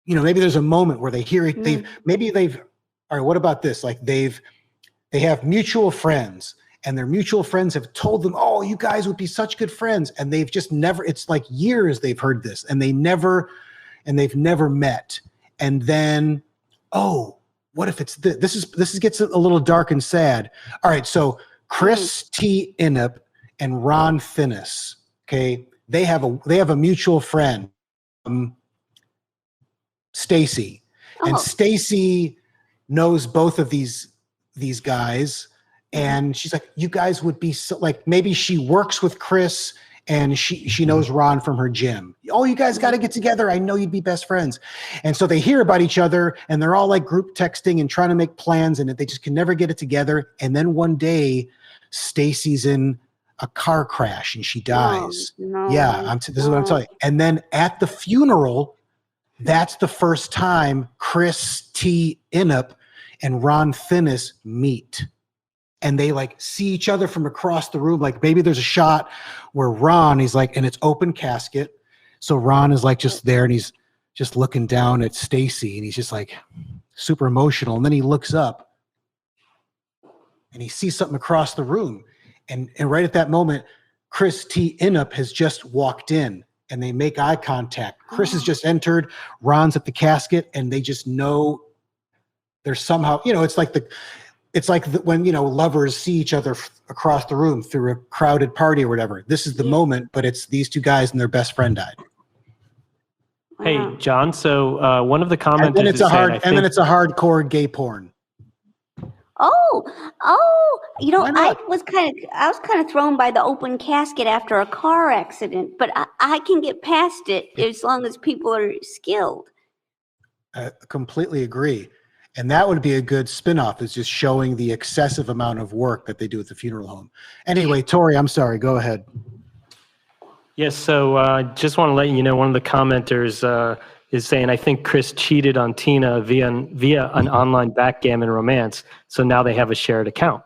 S4: Maybe there's a moment where they hear it. All right, what about this? Like they have mutual friends, and their mutual friends have told them, oh, you guys would be such good friends. And they've just never, it's like years they've heard this, and they've never met. And then, oh, what if it's this? This gets a little dark and sad. All right, so Chris T. Innup and Ron Finnis, okay, they have a mutual friend. Stacy, and Stacy knows both of these guys, and she's like, you guys would be so, like, maybe she works with Chris and she knows Ron from her gym. Oh, you guys got to get together. I know you'd be best friends. And so they hear about each other, and they're all like group texting and trying to make plans, and they just can never get it together. And then one day Stacy's in a car crash and she dies. This is what I'm telling you. And then at the funeral, that's the first time Chris T. Innup and Ron Finnis meet. And they like see each other from across the room. Like maybe there's a shot where Ron, he's like, and it's open casket. So Ron is like just there and he's just looking down at Stacy and he's just like super emotional. And then he looks up and he sees something across the room. And right at that moment, Chris T. Innup has just walked in. and they make eye contact. Chris has just entered, Ron's at the casket, and they just know there's somehow, it's like when, lovers see each other across the room through a crowded party or whatever. This is the moment, but it's these two guys and their best friend died.
S5: Hey, John. So one of the commenters
S4: and then it's a hardcore gay porn.
S6: Oh, I was kind of thrown by the open casket after a car accident, but I can get past it as long as people are skilled.
S4: I completely agree. And that would be a good spinoff, is just showing the excessive amount of work that they do at the funeral home. Anyway, Tori, I'm sorry. Go ahead.
S5: Yes. So just want to let you know, one of the commenters is saying, I think Chris cheated on Tina via an online backgammon romance. So now they have a shared account.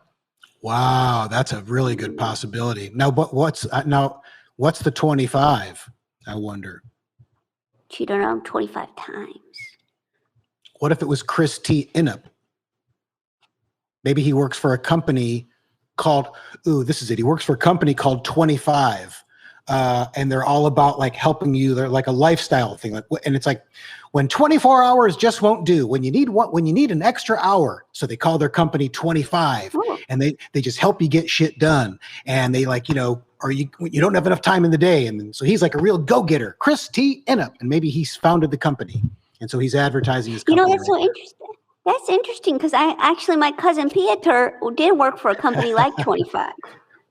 S4: Wow, that's a really good possibility. Now, what's the 25? I wonder.
S6: Cheated on him 25 times.
S4: What if it was Chris T. Innup? Maybe he works for a company called, this is it. He works for a company called 25. And they're all about like helping you. They're like a lifestyle thing. And it's like when 24 hours just won't do, when you need an extra hour. So they call their company 25 and they just help you get shit done. And they or you don't have enough time in the day. And so he's like a real go-getter, Chris T. Innup. And maybe he's founded the company. And so he's advertising his company.
S6: That's so interesting. That's interesting because my cousin Pieter did work for a company like 25.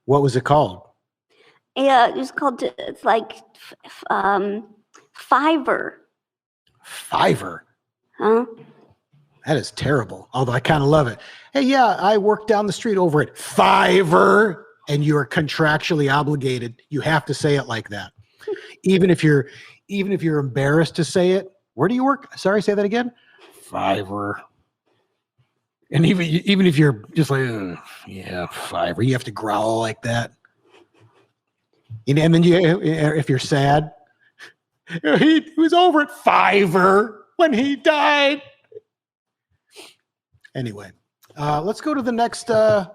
S4: What was it called?
S6: Yeah, it was called, it's like Fiverr.
S4: Fiverr?
S6: Huh?
S4: That is terrible, although I kind of love it. Hey, yeah, I work down the street over at Fiverr, and you are contractually obligated. You have to say it like that. Even if you're embarrassed to say it. Where do you work? Sorry, say that again. Fiverr. And even if you're just like, yeah, Fiverr, you have to growl like that. And then if you're sad, he was over at Fiverr when he died. Anyway, let's go to the next. I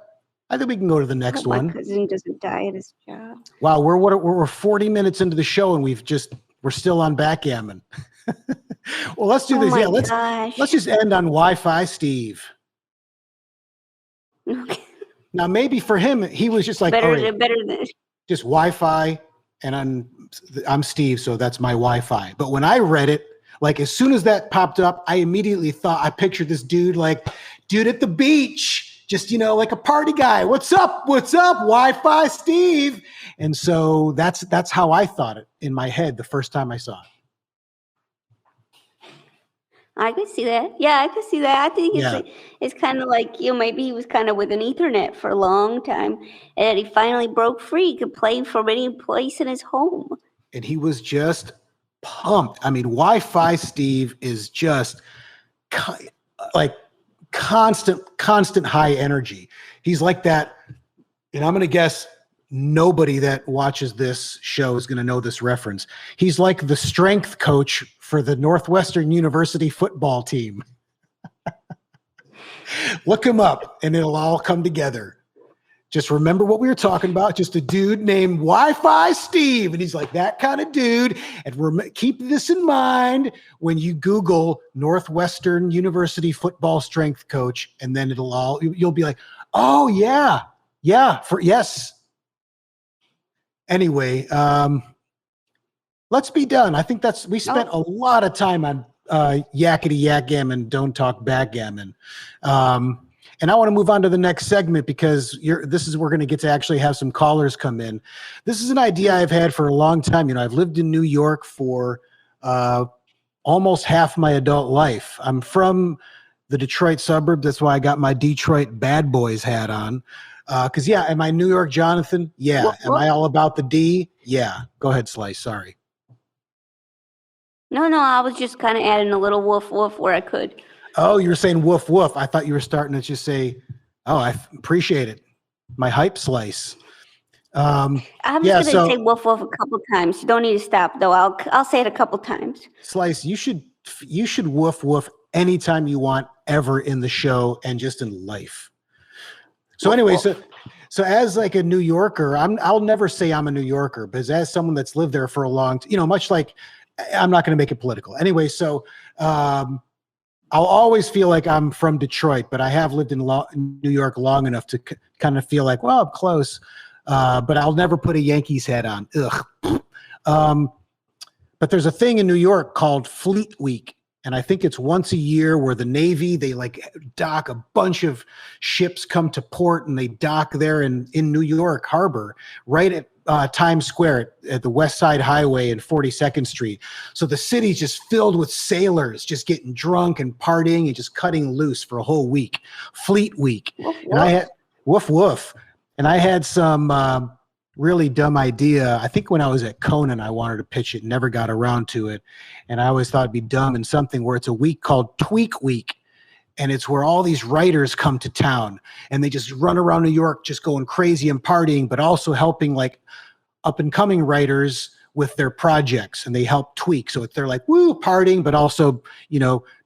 S4: think we can go to the next one.
S6: My cousin doesn't die at his job.
S4: Wow, we're 40 minutes into the show and we're still on backgammon. Well, let's do this. Yeah, let's just end on Wi-Fi Steve.
S6: Okay.
S4: Now, maybe for him, he was just like
S6: better than
S4: just Wi-Fi, and I'm Steve, so that's my Wi-Fi. But when I read it, like as soon as that popped up, I immediately pictured this dude at the beach, just like a party guy. What's up? Wi-Fi Steve. And so that's how I thought it in my head the first time I saw it.
S6: I can see that. Yeah, I can see that. I think it's kind of like, maybe he was kind of with an Ethernet for a long time, and he finally broke free. He could play from any place in his home.
S4: And he was just pumped. I mean, Wi-Fi Steve is just like constant high energy. He's like that. And I'm going to guess nobody that watches this show is going to know this reference. He's like the strength coach for the Northwestern University football team. Look him up and it'll all come together. Just remember what we were talking about. Just a dude named Wi-Fi Steve. And he's like that kind of dude. And keep this in mind when you Google Northwestern University football strength coach, and then you'll be like, oh yeah. Yes. Anyway, let's be done. I think we spent a lot of time on yakety yak gammon, don't talk backgammon. And I want to move on to the next segment because we're going to get to actually have some callers come in. This is an idea I've had for a long time. I've lived in New York for almost half my adult life. I'm from the Detroit suburb. That's why I got my Detroit Bad Boys hat on. Because, am I New York Jonathan? Yeah.
S6: What?
S4: Am I all about the D? Yeah. Go ahead, Slice. Sorry.
S6: No, I was just kind of adding a little woof woof where I could.
S4: Oh, you were saying woof woof. I thought you were starting to just say, oh, I appreciate it. My hype Slice.
S6: I'm just going to say woof woof a couple times. You don't need to stop, though. I'll say it a couple times.
S4: Slice, you should woof woof anytime you want ever in the show and just in life. So anyway, So as like a New Yorker, I'll never say I'm a New Yorker, because as someone that's lived there for a long, much like, I'm not going to make it political anyway. So I'll always feel like I'm from Detroit, but I have lived in New York long enough to kind of feel like, well, I'm close, but I'll never put a Yankees hat on. Ugh. But there's a thing in New York called Fleet Week. And I think it's once a year where the Navy, they like dock, a bunch of ships come to port and they dock there in New York Harbor, right at Times Square at the West Side Highway and 42nd Street. So the city's just filled with sailors just getting drunk and partying and just cutting loose for a whole week. Fleet Week.
S6: Woof,
S4: And I had woof. And I had some really dumb idea. I think when I was at Conan, I wanted to pitch it, never got around to it. And I always thought it'd be dumb and something where it's a week called Tweak Week. And it's where all these writers come to town and they just run around New York, just going crazy and partying, but also helping like up and coming writers with their projects, and they help tweak. So they're like, woo, partying, but also,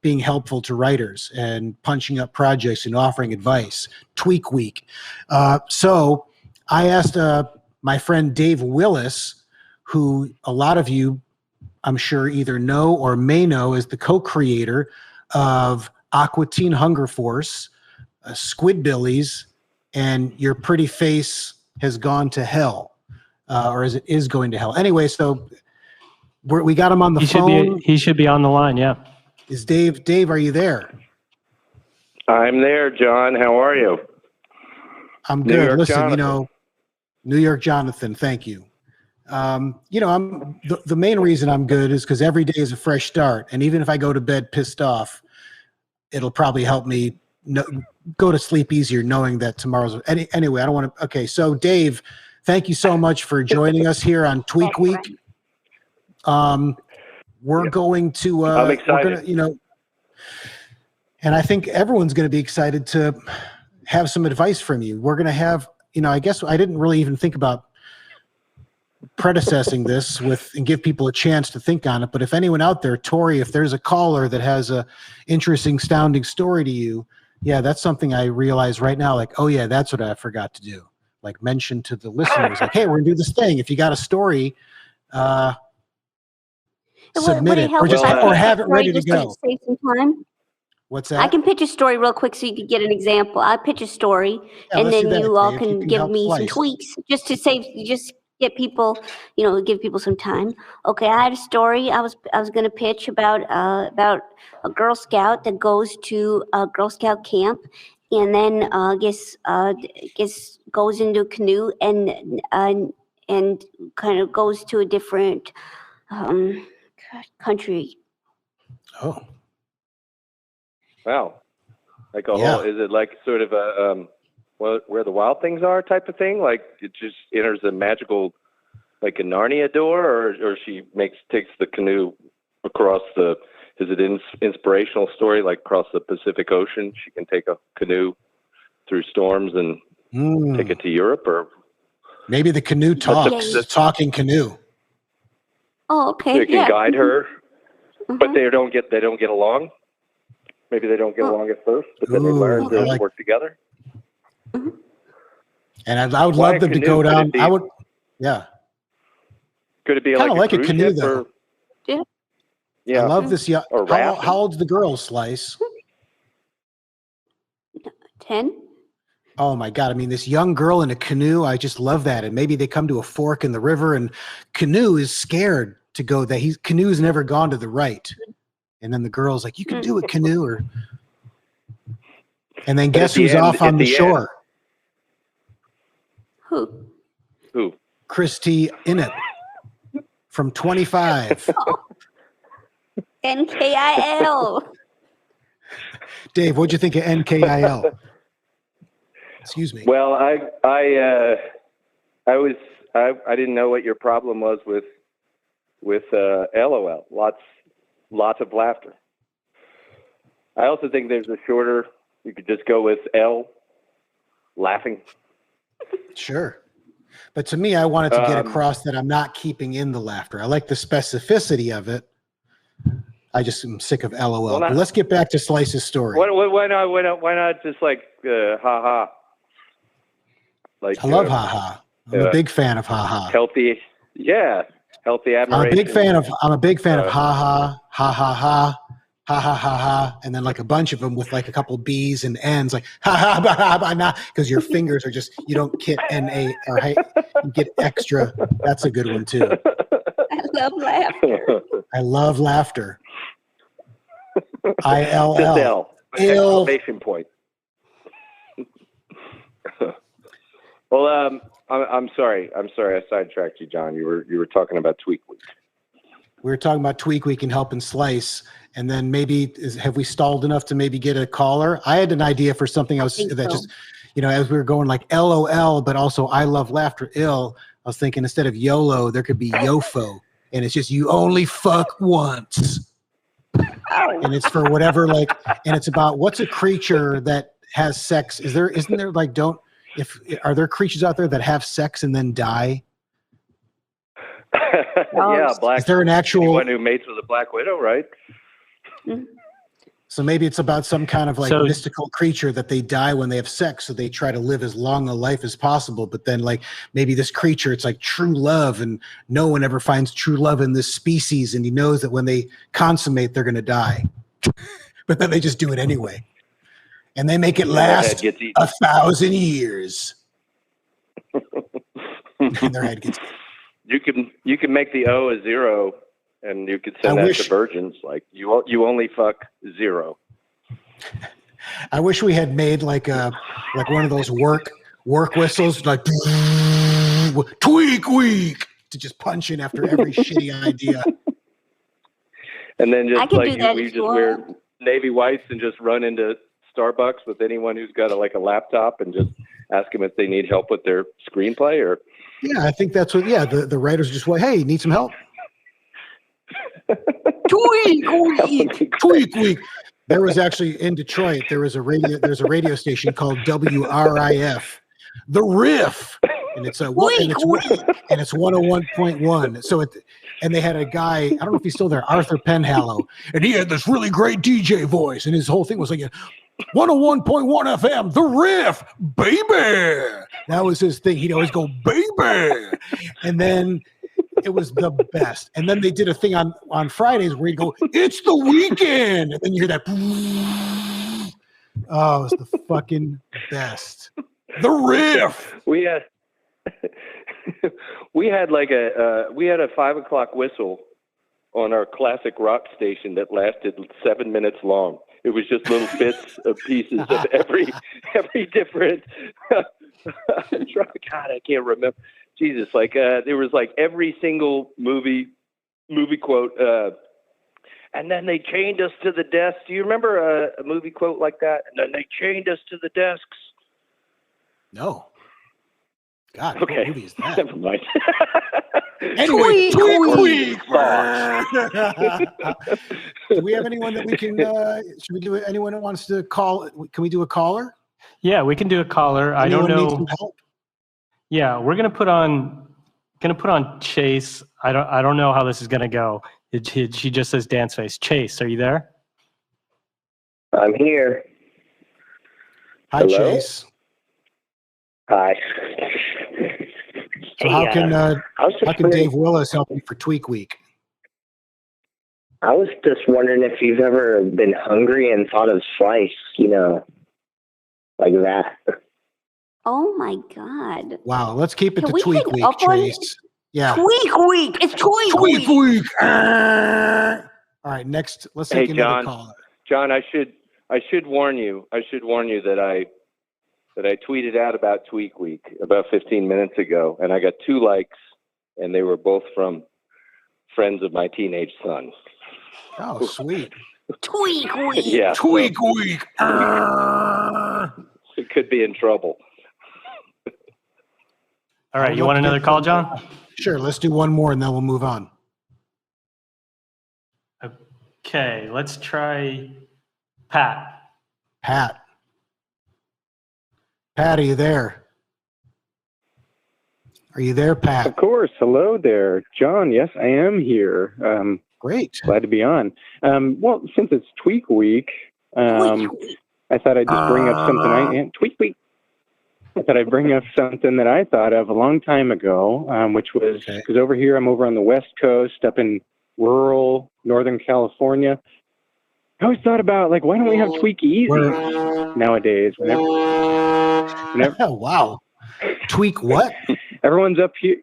S4: being helpful to writers and punching up projects and offering advice. Tweak Week. So I asked, my friend Dave Willis, who a lot of you, I'm sure, either know or may know, is the co-creator of Aqua Teen Hunger Force, Squidbillies, and Your Pretty Face Has Gone to Hell, or as it is going to hell. Anyway, so we got him on the phone.
S5: He should be on the line, yeah.
S4: Is Dave? Dave, are you there?
S7: I'm there, John. How are you?
S4: I'm good.
S7: New York
S4: Listen,
S7: Jonathan.
S4: New York Jonathan, thank you. I'm the main reason I'm good is because every day is a fresh start, and even if I go to bed pissed off, it'll probably help me go to sleep easier knowing that tomorrow's anyway. I don't want to. Okay, so Dave, thank you so much for joining us here on Tweak Week. We're going to.
S7: I'm excited.
S4: We're gonna, and I think everyone's going to be excited to have some advice from you. We're going to have. I guess I didn't really even think about predecessing this and give people a chance to think on it. But if anyone out there, Tori, if there's a caller that has a interesting sounding story to you, yeah, that's something I realize right now. Like, oh yeah, that's what I forgot to do. Like mention to the listeners, like, hey, we're gonna do this thing. If you got a story, submit it or have it ready to go.
S6: Save some time.
S4: What's that?
S6: I can pitch a story real quick so you can get an example. I pitch a story, and then you all can give me some tweaks just to get people, give people some time. Okay, I had a story I was going to pitch about a Girl Scout that goes to a Girl Scout camp, and then goes into a canoe and kind of goes to a different country.
S4: Oh.
S7: Wow. Like whole, is it like sort of a, where the wild things are type of thing? Like it just enters a magical, like a Narnia door, or she takes the canoe across is it an inspirational story, like across the Pacific Ocean? She can take a canoe through storms and take it to Europe, or
S4: maybe the canoe talks, the talking canoe.
S6: Oh, okay.
S7: So it can guide her, but they don't get along. Maybe they don't get along at first, but then they learn to work together.
S6: Mm-hmm.
S4: And I would love them to go down. I would, yeah.
S7: Could it be
S4: kind of like a canoe,
S7: though?
S6: Or, yeah.
S7: Yeah.
S4: I love this. How old's the girl, Slice?
S6: 10.
S4: Oh my God. I mean, this young girl in a canoe, I just love that. And maybe they come to a fork in the river and Canoe is scared to go there. Canoe's never gone to the right. And then the girl's like, you can do it, Canoe. And then guess who's off on the shore?
S6: Who?
S4: Christy Innit from 25.
S6: NKIL.
S4: Dave, what'd you think of NKIL? Excuse me.
S7: Well, I didn't know what your problem was with LOL. Lots of laughter. I also think there's a shorter. You could just go with L, laughing.
S4: Sure. But to me, I wanted to get across that I'm not keeping in the laughter. I like the specificity of it. I just am sick of LOL. But let's get back to Slice's story.
S7: Why not just like ha ha? Like
S4: I love haha. I'm a big fan of haha.
S7: Healthy admiration.
S4: I'm a big fan of haha, ha ha ha, ha ha ha ha, and then like a bunch of them with like a couple B's and N's, like ha ha ba ha ba na, because your fingers are just, you don't get N-A or hey, you get extra. That's a good one too.
S6: I love laughter.
S4: I love laughter. ILL.
S7: Just L. Exclamation point. Well, I'm sorry. I sidetracked you, John. You were talking about Tweak Week.
S4: We were talking about Tweak Week and helping Slice, and then maybe have we stalled enough to maybe get a caller? I had an idea for something else that just, as we were going like LOL, but also I love laughter ill. I was thinking instead of YOLO, there could be YOFO, and it's just you only fuck once, and it's for whatever and it's about what's a creature that has sex. Isn't there are there creatures out there that have sex and then die?
S7: Yeah,
S4: Is there an actual
S7: one who mates with a black widow, right?
S4: So maybe it's about some kind of mystical creature that they die when they have sex, so they try to live as long a life as possible. But then maybe this creature, it's like true love, and no one ever finds true love in this species, and he knows that when they consummate, they're going to die. But then they just do it anyway. And they make it last 1,000 years. And their head gets eaten.
S7: You can make the O a 0, and you could send that to virgins. Like you only fuck 0.
S4: I wish we had made like one of those work whistles, like Tweak Week, to just punch in after every shitty idea.
S7: And then just we just wear navy whites and just run into Starbucks with anyone who's got a laptop and just ask them if they need help with their screenplay. Or
S4: I think that's what the writers just hey, need some help. Tweak Week. There was actually in Detroit, there's a radio station called WRIF, The Riff, and it's 101.1. So and they had a guy, I don't know if he's still there, Arthur Penhallow, and he had this really great DJ voice, and his whole thing was 101.1 FM, The Riff, baby. That was his thing. He'd always go, baby. And then it was the best. And then they did a thing on Fridays where he'd go, it's the weekend. And then you hear that. Oh, it's the fucking best. The Riff.
S7: We had a 5 o'clock whistle on our classic rock station that lasted 7 minutes long. It was just little bits of pieces of every different. God, I can't remember. Jesus, there was every single movie quote. And then they chained us to the desk. Do you remember a movie quote like that? And then they chained us to the desks.
S4: No. God,
S7: okay.
S4: What movie is that?
S7: Never mind.
S4: Anyway, Tweak. Do we have anyone that we can? Should we do it? Anyone that wants to call? Can we do a caller?
S5: Yeah, we can do a caller. I don't know.
S4: Need some help?
S5: Yeah, we're gonna put on Chase. I don't know how this is gonna go. She just says dance face. Chase, are you there?
S8: I'm here.
S4: Hi,
S8: hello?
S4: Chase.
S8: Hi.
S4: So how can Dave Willis help you for Tweak Week?
S8: I was just wondering if you've ever been hungry and thought of Slice, like that.
S6: Oh my God!
S4: Wow, let's keep it to Tweak Week, Chase. Yeah.
S6: Tweak Week. It's Tweak Week.
S4: All right, next. Let's take another caller.
S7: John, I should warn you. that I tweeted out about Tweak Week about 15 minutes ago, and I got 2 likes, and they were both from friends of my teenage son.
S4: Oh, sweet.
S6: Tweak Week.
S7: Yeah.
S4: Tweak Week.
S7: It could be in trouble.
S5: All right, you want another call, John?
S4: Sure, let's do one more, and then we'll move on.
S5: Okay, let's try Pat.
S4: Pat, are you there? Are you there, Pat?
S9: Of course. Hello there, John. Yes, I am here.
S4: Great.
S9: Glad to be on. Well, since it's Tweak Week, I thought I'd just bring up something. Tweak Week. that I bring up something that I thought of a long time ago, which was because over here I'm over on the West Coast, up in rural Northern California. I always thought about, like, why don't we have Tweak Easy nowadays? Whenever
S4: wow. Tweak what?
S9: Everyone's up here.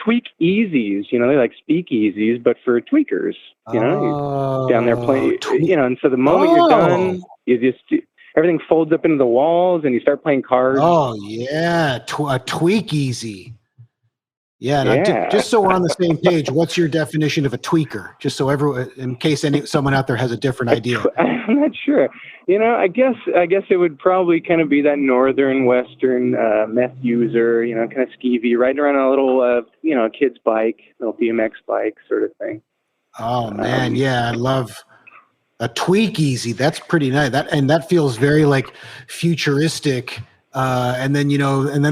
S9: Tweak Easies, they like speakeasies, but for tweakers, you're down there playing, and so the moment you're done, you just, everything folds up into the walls and you start playing cards.
S4: Oh, yeah. A Tweak Easy. Yeah. Now, just so we're on the same page, what's your definition of a tweaker? Just so everyone, in case someone out there has a different idea.
S9: I'm not sure. I guess it would probably kind of be that northern western meth user, kind of skeevy, riding around on a little, kid's bike, little BMX bike sort of thing.
S4: Oh man, yeah, I love a Tweak Easy. That's pretty nice. That feels very like futuristic. And then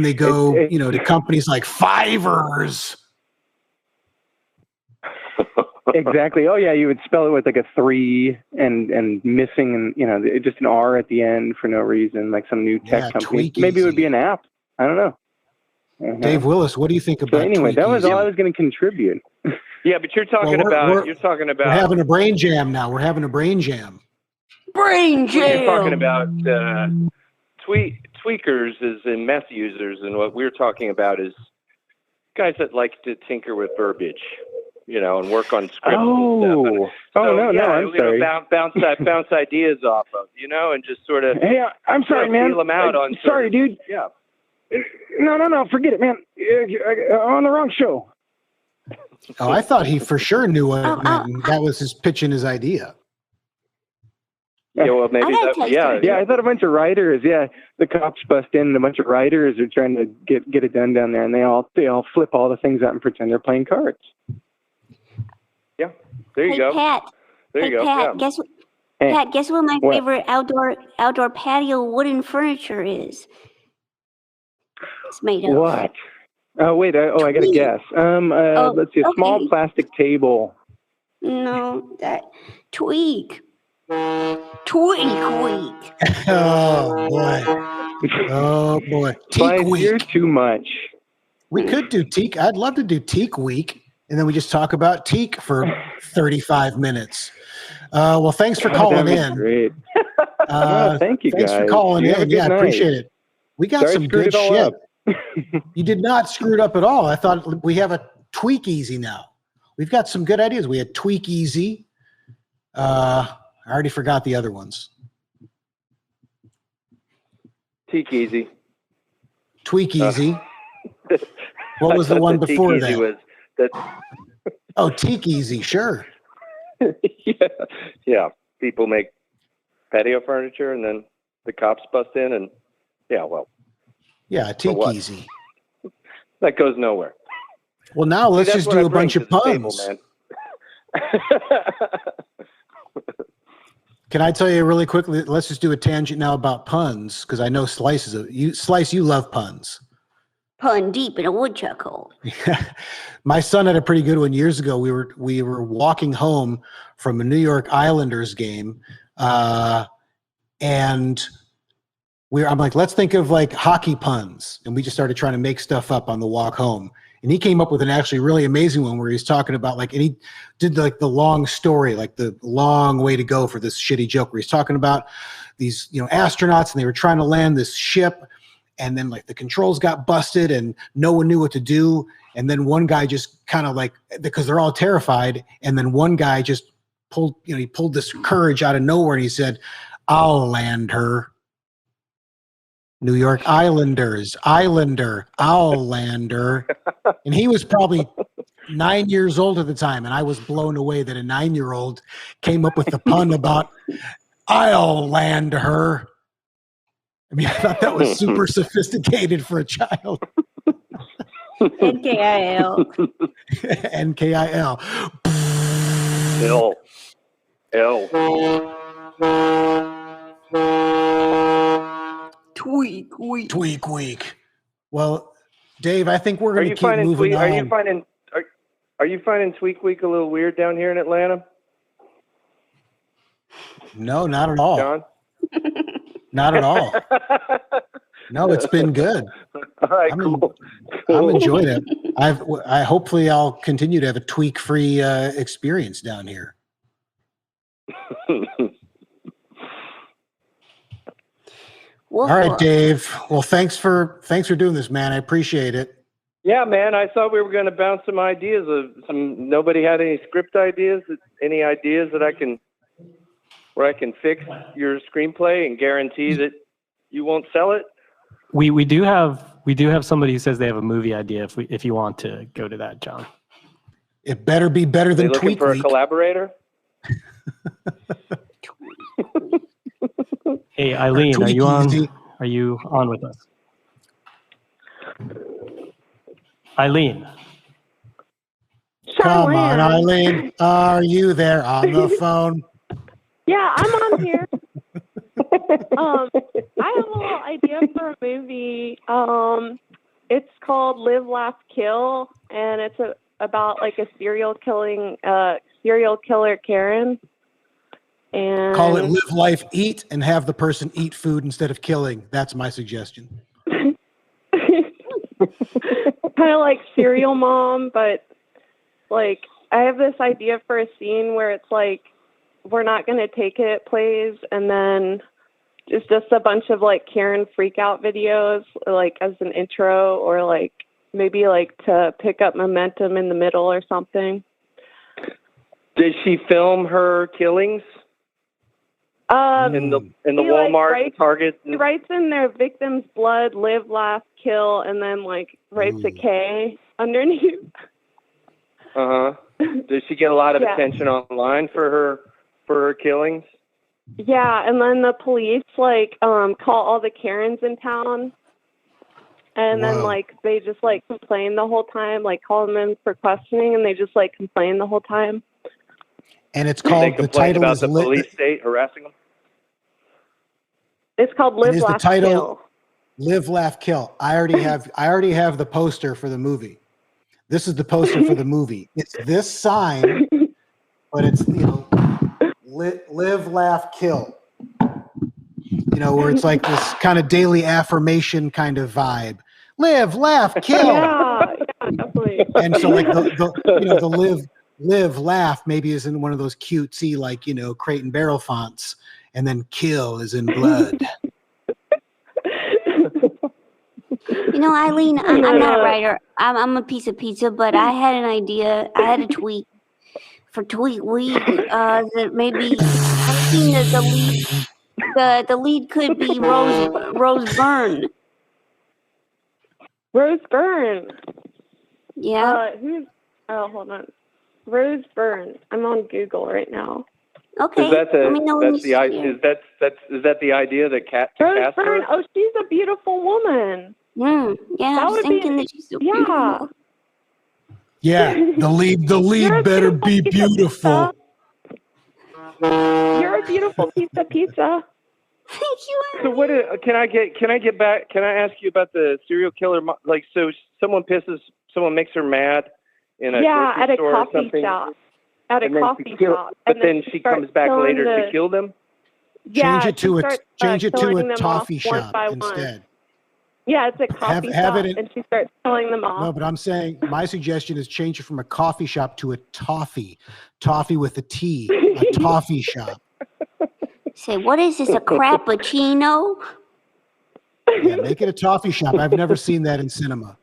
S4: they go, to companies like Fivers.
S9: Exactly. Oh yeah, you would spell it with like a 3 and missing and just an R at the end for no reason, like some new tech company. Maybe it would be an app. I don't know.
S4: Dave Willis, what do you think about?
S9: So anyway, that was all I was going to contribute.
S7: Yeah, but you're talking about.
S4: We're having a brain jam now. We're having a brain jam.
S6: Brain jam.
S7: You're talking about tweakers is in meth users, and what we're talking about is guys that like to tinker with verbiage, and work on scripts and stuff.
S9: I'm sorry.
S7: Bounce ideas off of, and just sort of.
S9: Hey, I'm sorry, man.
S7: Feel them out on.
S9: Sorry, dude.
S7: Yeah.
S9: No, forget it, man. On the wrong show.
S4: Oh, I thought he for sure knew what it meant. That was his pitching his idea.
S9: Yeah, well, maybe I thought a bunch of writers. Yeah, the cops bust in, and a bunch of writers are trying to get it done down there, and they all flip all the things out and pretend they're playing cards.
S7: Yeah, there you go.
S6: Pat.
S7: There you go.
S6: Pat,
S7: yeah.
S6: Pat, guess what my favorite outdoor patio wooden furniture is? It's made of.
S9: What? Oh wait! I got a guess. Let's see. A small plastic table.
S6: No, that tweak.
S4: Oh boy.
S9: Teak Week. You're too much.
S4: We could do Teak. I'd love to do Teak Week, and then we just talk about Teak for 35 minutes. Well, thanks for calling in.
S9: Great. Thank you,
S4: thanks
S9: guys.
S4: For calling in. Yeah, I appreciate it. We got some good shit. You did not screw it up at all. I thought we have a Tweak Easy now. We've got some good ideas. We had Tweak Easy. I already forgot the other ones.
S7: Teak Easy.
S4: Tweak Easy. What was the one before that? Oh, Teak Easy, sure.
S7: Yeah. People make patio furniture, and then the cops bust in, and
S4: Teak Easy.
S7: That goes nowhere.
S4: Well, now let's just do a bunch of puns.
S7: Table,
S4: Can I tell you really quickly? Let's just do a tangent now about puns, because I know Slice you love puns.
S6: Pun deep in a woodchuck hole.
S4: My son had a pretty good one years ago. We were walking home from a New York Islanders game, and I'm like, let's think of like hockey puns, and we just started trying to make stuff up on the walk home. And he came up with an actually really amazing one where he's talking about and he did like the long story, like the long way to go for this shitty joke where he's talking about these, astronauts, and they were trying to land this ship, and then like the controls got busted and no one knew what to do. And then one guy just kind of because they're all terrified. And then one guy just pulled this courage out of nowhere, and he said, "I'll land her." New York Islanders, Islander, I'll land her. And he was probably 9 years old at the time, and I was blown away that a 9-year-old came up with the pun about I'll land her. I mean, I thought that was super sophisticated for a child.
S6: NKIL.
S4: NKIL.
S7: L.
S6: Tweak
S4: week. Well, Dave, I think we're going to keep moving on.
S7: Are you finding Tweak Week a little weird down here in Atlanta?
S4: No, not at all.
S7: John?
S4: Not at all. No, it's been good.
S7: All right, cool.
S4: I'm enjoying it. I hopefully I'll continue to have a tweak-free experience down here. All right, Dave. Well, thanks for doing this, man. I appreciate it.
S7: Yeah, man. I thought we were going to bounce some ideas. Nobody had any script ideas. Any ideas that I can fix your screenplay and guarantee that you won't sell it?
S5: We do have somebody who says they have a movie idea. If you want to go to that, John.
S4: It better be better than
S7: looking
S4: Tweak
S7: for
S4: Week.
S7: A collaborator.
S5: Hey, Eileen, are you on? Are you on with us? Eileen.
S4: Come on, Eileen. Are you there on the phone?
S10: Yeah, I'm on here. I have a little idea for a movie. It's called Live, Laugh, Kill, and it's about like a serial killer Karen. And
S4: call it Live, Life, Eat, and have the person eat food instead of killing. That's my suggestion.
S10: Kind of like Serial Mom, but like I have this idea for a scene where it's like we're not going to take it plays, and then it's just a bunch of like Karen freakout videos like as an intro, or like maybe like to pick up momentum in the middle or something.
S7: Did she film her killings? In the Walmart, Target.
S10: He writes in their victim's blood, live, laugh, kill, and then like writes a K underneath.
S7: Does she get a lot of attention online for her killings?
S10: Yeah, and then the police like call all the Karens in town, and then like they just like complain the whole time, like call them in for questioning, and they just like complain the whole time.
S4: And it's called the title
S7: about
S4: is
S7: the police state harassing them.
S10: It's called Live, Laugh, Kill.
S4: Live, Laugh, Kill. I already have the poster for the movie. This is the poster for the movie. It's this sign, but it's Live, Laugh, Kill. Where it's like this kind of daily affirmation kind of vibe. Live, laugh, kill.
S10: Yeah, definitely.
S4: And so like the live, laugh maybe is in one of those cutesy like Crate and Barrel fonts. And then kill is in blood.
S6: Eileen, I'm not a writer. I'm a piece of pizza, but I had an idea. I had a tweet for Tweet Week that maybe I've seen that the lead could be Rose Byrne.
S10: Rose Byrne.
S6: Yeah.
S10: Hold on. Rose Byrne. I'm on Google right now.
S6: Okay.
S7: Is that the idea that Cat
S10: Rose Byrne? Oh, she's a beautiful woman.
S6: Yeah, I was thinking that she's so beautiful.
S4: Yeah, the lead better be beautiful.
S10: You're a beautiful piece of pizza.
S6: Thank you.
S7: So can I ask you about the serial killer? Like, so someone makes her mad in a grocery store or something?
S10: Shop. At a coffee shop.
S7: But then she comes back later to kill them?
S10: Yeah,
S4: change it to a toffee shop instead.
S10: Yeah, it's a coffee shop, and she starts killing them off.
S4: No, but I'm saying my suggestion is change it from a coffee shop to a toffee with a T, a toffee shop.
S6: Say, what is this, a crappuccino?
S4: Yeah, make it a toffee shop. I've never seen that in cinema.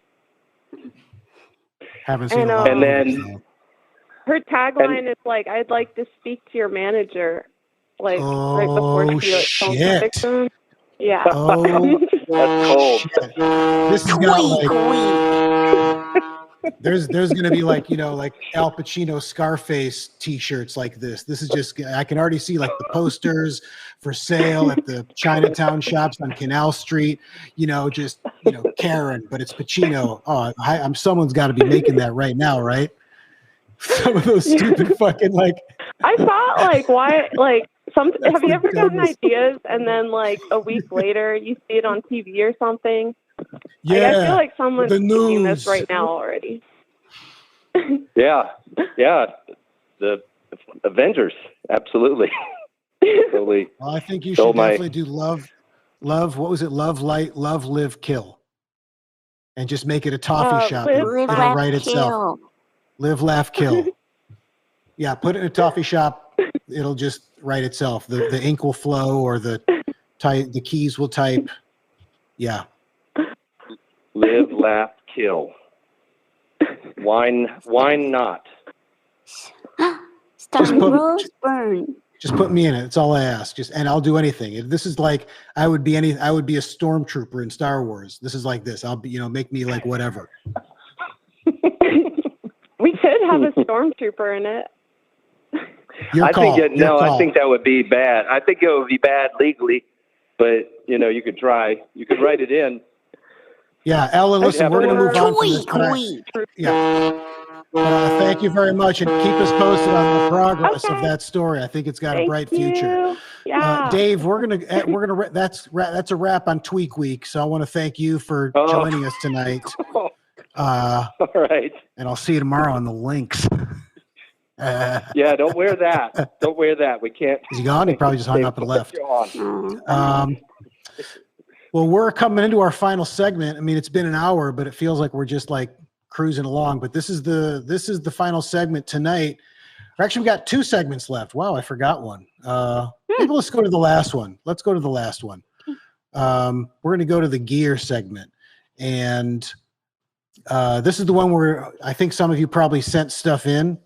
S4: Haven't seen it.
S7: And then
S10: her tagline is like, "I'd like to speak to your manager," like right before she tells the victim. Yeah.
S4: Oh,
S7: that's cold.
S4: Shit. This is there's gonna be like Al Pacino Scarface T-shirts like this. This is just I can already see like the posters for sale at the Chinatown shops on Canal Street. Karen, but it's Pacino. Oh, someone's got to be making that right now, right? Some of those stupid fucking like.
S10: I thought why have you ever gotten ideas and then like a week later you see it on TV or something?
S4: Yeah,
S10: I feel like someone's doing this right now already.
S7: Yeah, the Avengers, absolutely.
S4: Well, I think you should definitely do love, Love, what was it? Love, light, love, live, kill. And just make it a toffee shop.
S10: live,
S4: It'll
S6: laugh,
S4: write itself.
S6: kill.
S4: Live, laugh, kill. Yeah, put it in a toffee shop. It'll just write itself. The ink will flow, or the keys will type. Yeah.
S7: Live, laugh, kill. Why not?
S6: Starring Rose Byrne.
S4: Just put me in it. That's all I ask. And I'll do anything. This is like I would be a stormtrooper in Star Wars. This is like this. I'll be, make me like whatever.
S10: We could have a stormtrooper in it.
S4: Your call.
S7: I think that would be bad. I think it would be bad legally, but you could try. You could write it in.
S4: Yeah, Ellen, listen, we're going to move on from this. Yeah. Thank you very much, and keep us posted on the progress of that story. I think it's got a bright future.
S10: Yeah.
S4: Dave, that's a wrap on Tweak Week. So I want to thank you for joining us tonight.
S7: All right.
S4: And I'll see you tomorrow on the links.
S7: Yeah, don't wear that. Don't wear that. We can't.
S4: Is he gone? He probably just hung up and left. Well, we're coming into our final segment. I mean, it's been an hour, but it feels like we're just like cruising along. But this is the final segment tonight. Actually, we got 2 segments left. Wow, I forgot one. Maybe let's go to the last one. Let's go to the last one. We're going to go to the gear segment, and this is the one where I think some of you probably sent stuff in.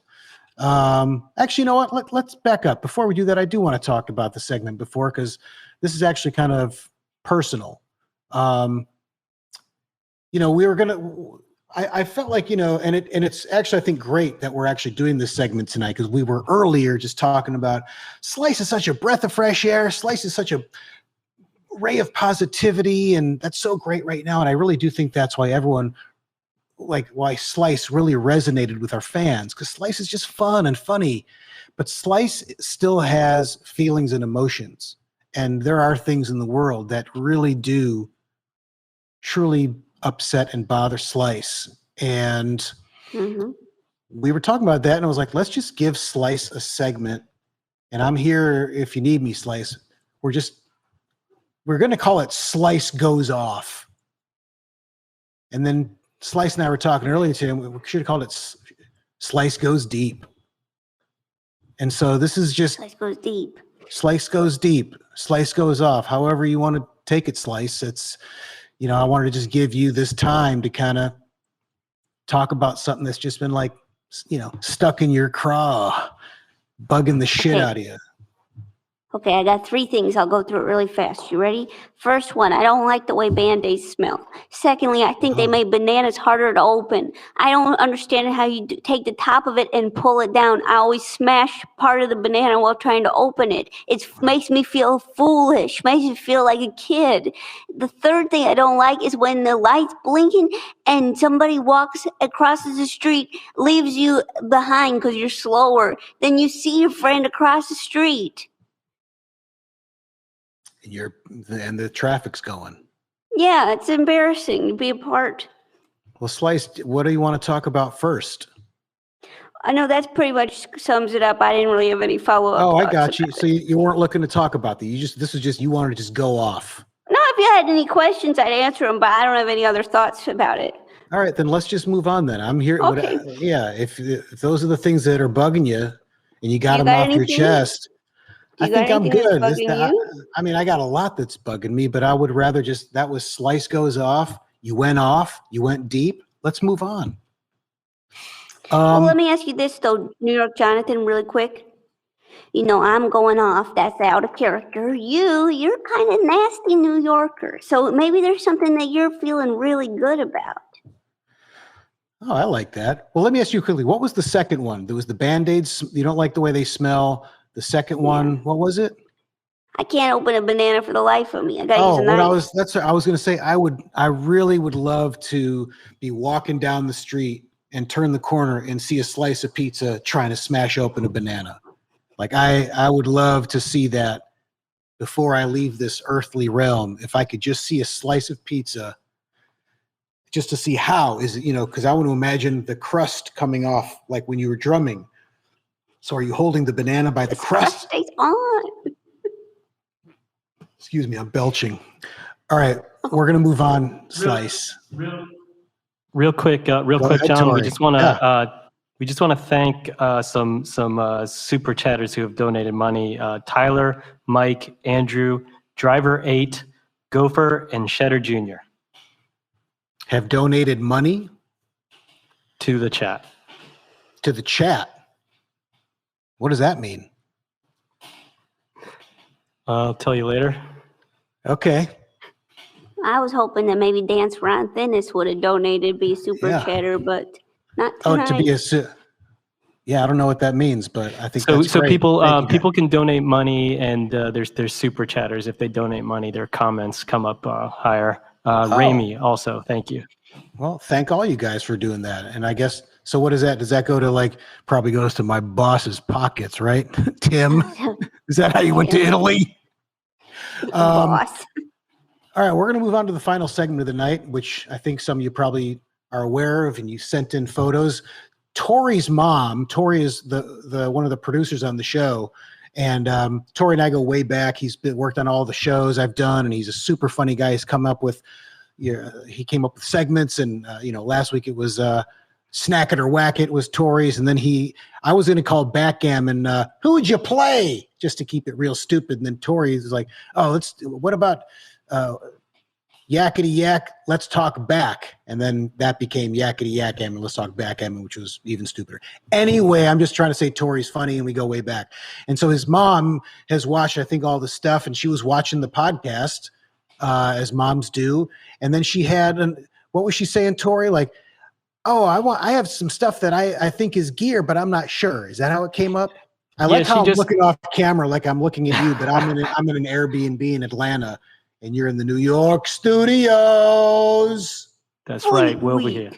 S4: Actually, you know what? Let's back up. Before we do that, I do want to talk about the segment before, because this is actually kind of personal. We were gonna. I felt like and it's actually, I think, great that we're actually doing this segment tonight, because we were earlier just talking about Slice is such a breath of fresh air. Slice is such a ray of positivity, and that's so great right now. And I really do think that's why why Slice really resonated with our fans, because Slice is just fun and funny, but Slice still has feelings and emotions. And there are things in the world that really do truly upset and bother Slice. And we were talking about that, and I was like, let's just give Slice a segment. And I'm here if you need me, Slice. We're going to call it Slice Goes Off. And then Slice and I were talking earlier today, and we should have called it Slice Goes Deep. And so this is just
S6: Slice goes deep.
S4: Slice goes deep. Slice goes off. However you want to take it, Slice. It's, I wanted to just give you this time to kind of talk about something that's just been like, stuck in your craw, bugging the shit out of you.
S6: Okay, I got 3 things. I'll go through it really fast. You ready? First one, I don't like the way Band-Aids smell. Secondly, I think they made bananas harder to open. I don't understand how you take the top of it and pull it down. I always smash part of the banana while trying to open it. It makes me feel foolish, makes me feel like a kid. The third thing I don't like is when the light's blinking and somebody walks across the street, leaves you behind because you're slower. Then you see your friend across the street.
S4: And the traffic's going.
S6: Yeah, it's embarrassing to be a part.
S4: Well, Slice, what do you want to talk about first?
S6: I know that's pretty much sums it up. I didn't really have any follow-up.
S4: Oh, I got you. So you weren't looking to talk about this is just, you wanted to just go off.
S6: No, if you had any questions, I'd answer them, but I don't have any other thoughts about it.
S4: All right, then let's just move on then. I'm here.
S6: Okay.
S4: If those are the things that are bugging you and you got them off your chest, I think I'm good. I got a lot that's bugging me, but I would rather that was Slice Goes Off. You went deep. Let's move on.
S6: Well, let me ask you this though, New York Jonathan, really quick. I'm going off. That's out of character. You're kind of nasty New Yorker. So maybe there's something that you're feeling really good about.
S4: Oh, I like that. Well, let me ask you quickly. What was the second one? There was the Band-Aids. You don't like the way they smell. The second one, what was it?
S6: I can't open a banana for the life of me. I got to use a knife. I was going to say, I really would love to be walking down the street and turn the corner and see a slice of pizza trying to smash open a banana. Like I would love to see that before I leave this earthly realm. If I could just see a slice of pizza, just to see how is it, because I want to imagine the crust coming off like when you were drumming. So are you holding the banana by the crust? Stays on.
S4: Excuse me, I'm belching. All right, we're gonna move on. Slice.
S5: Real quick, John.
S4: Tori.
S5: We just want to thank some super chatters who have donated money. Tyler, Mike, Andrew, Driver 8, Gopher, and Shedder Jr.
S4: have donated money
S5: to the chat.
S4: To the chat. What does that mean?
S5: I'll tell you later.
S4: Okay.
S6: I was hoping that maybe Dance Ron Thinness would have donated, be super chatter, but not tonight.
S4: Oh, to be I don't know what that means, but I think
S5: so.
S4: that's
S5: So
S4: great.
S5: people can donate money, and there's super chatters. If they donate money, their comments come up higher. Rami also, thank you.
S4: Well, thank all you guys for doing that. And I guess, so what is that? Does that go to probably goes to my boss's pockets, right? Tim, is that how you went to Italy?
S6: Boss.
S4: All right, we're going to move on to the final segment of the night, which I think some of you probably are aware of, and you sent in photos. Tori's mom, Tori is the one of the producers on the show, and Tori and I go way back. He's worked on all the shows I've done, and he's a super funny guy. He's come up with, he came up with segments, and last week it was Snack It or Whack It was Tori's, and then I was going to call backgammon, who would you play, just to keep it real stupid, and then Tori is like, oh, what about yakety yak, let's talk back. And then that became yakety yak and let's talk backgammon, which was even stupider. Anyway, I'm just trying to say Tori's funny and we go way back. And so his mom has watched, I think, all the stuff, and she was watching the podcast, as moms do. And then she had, what was she saying, Tori? Like, oh, I have some stuff that I think is gear, but I'm not sure. Is that how it came up? I like how I'm looking off camera, like I'm looking at you, but I'm in an Airbnb in Atlanta, and you're in the New York studios.
S5: That's right. We'll be here.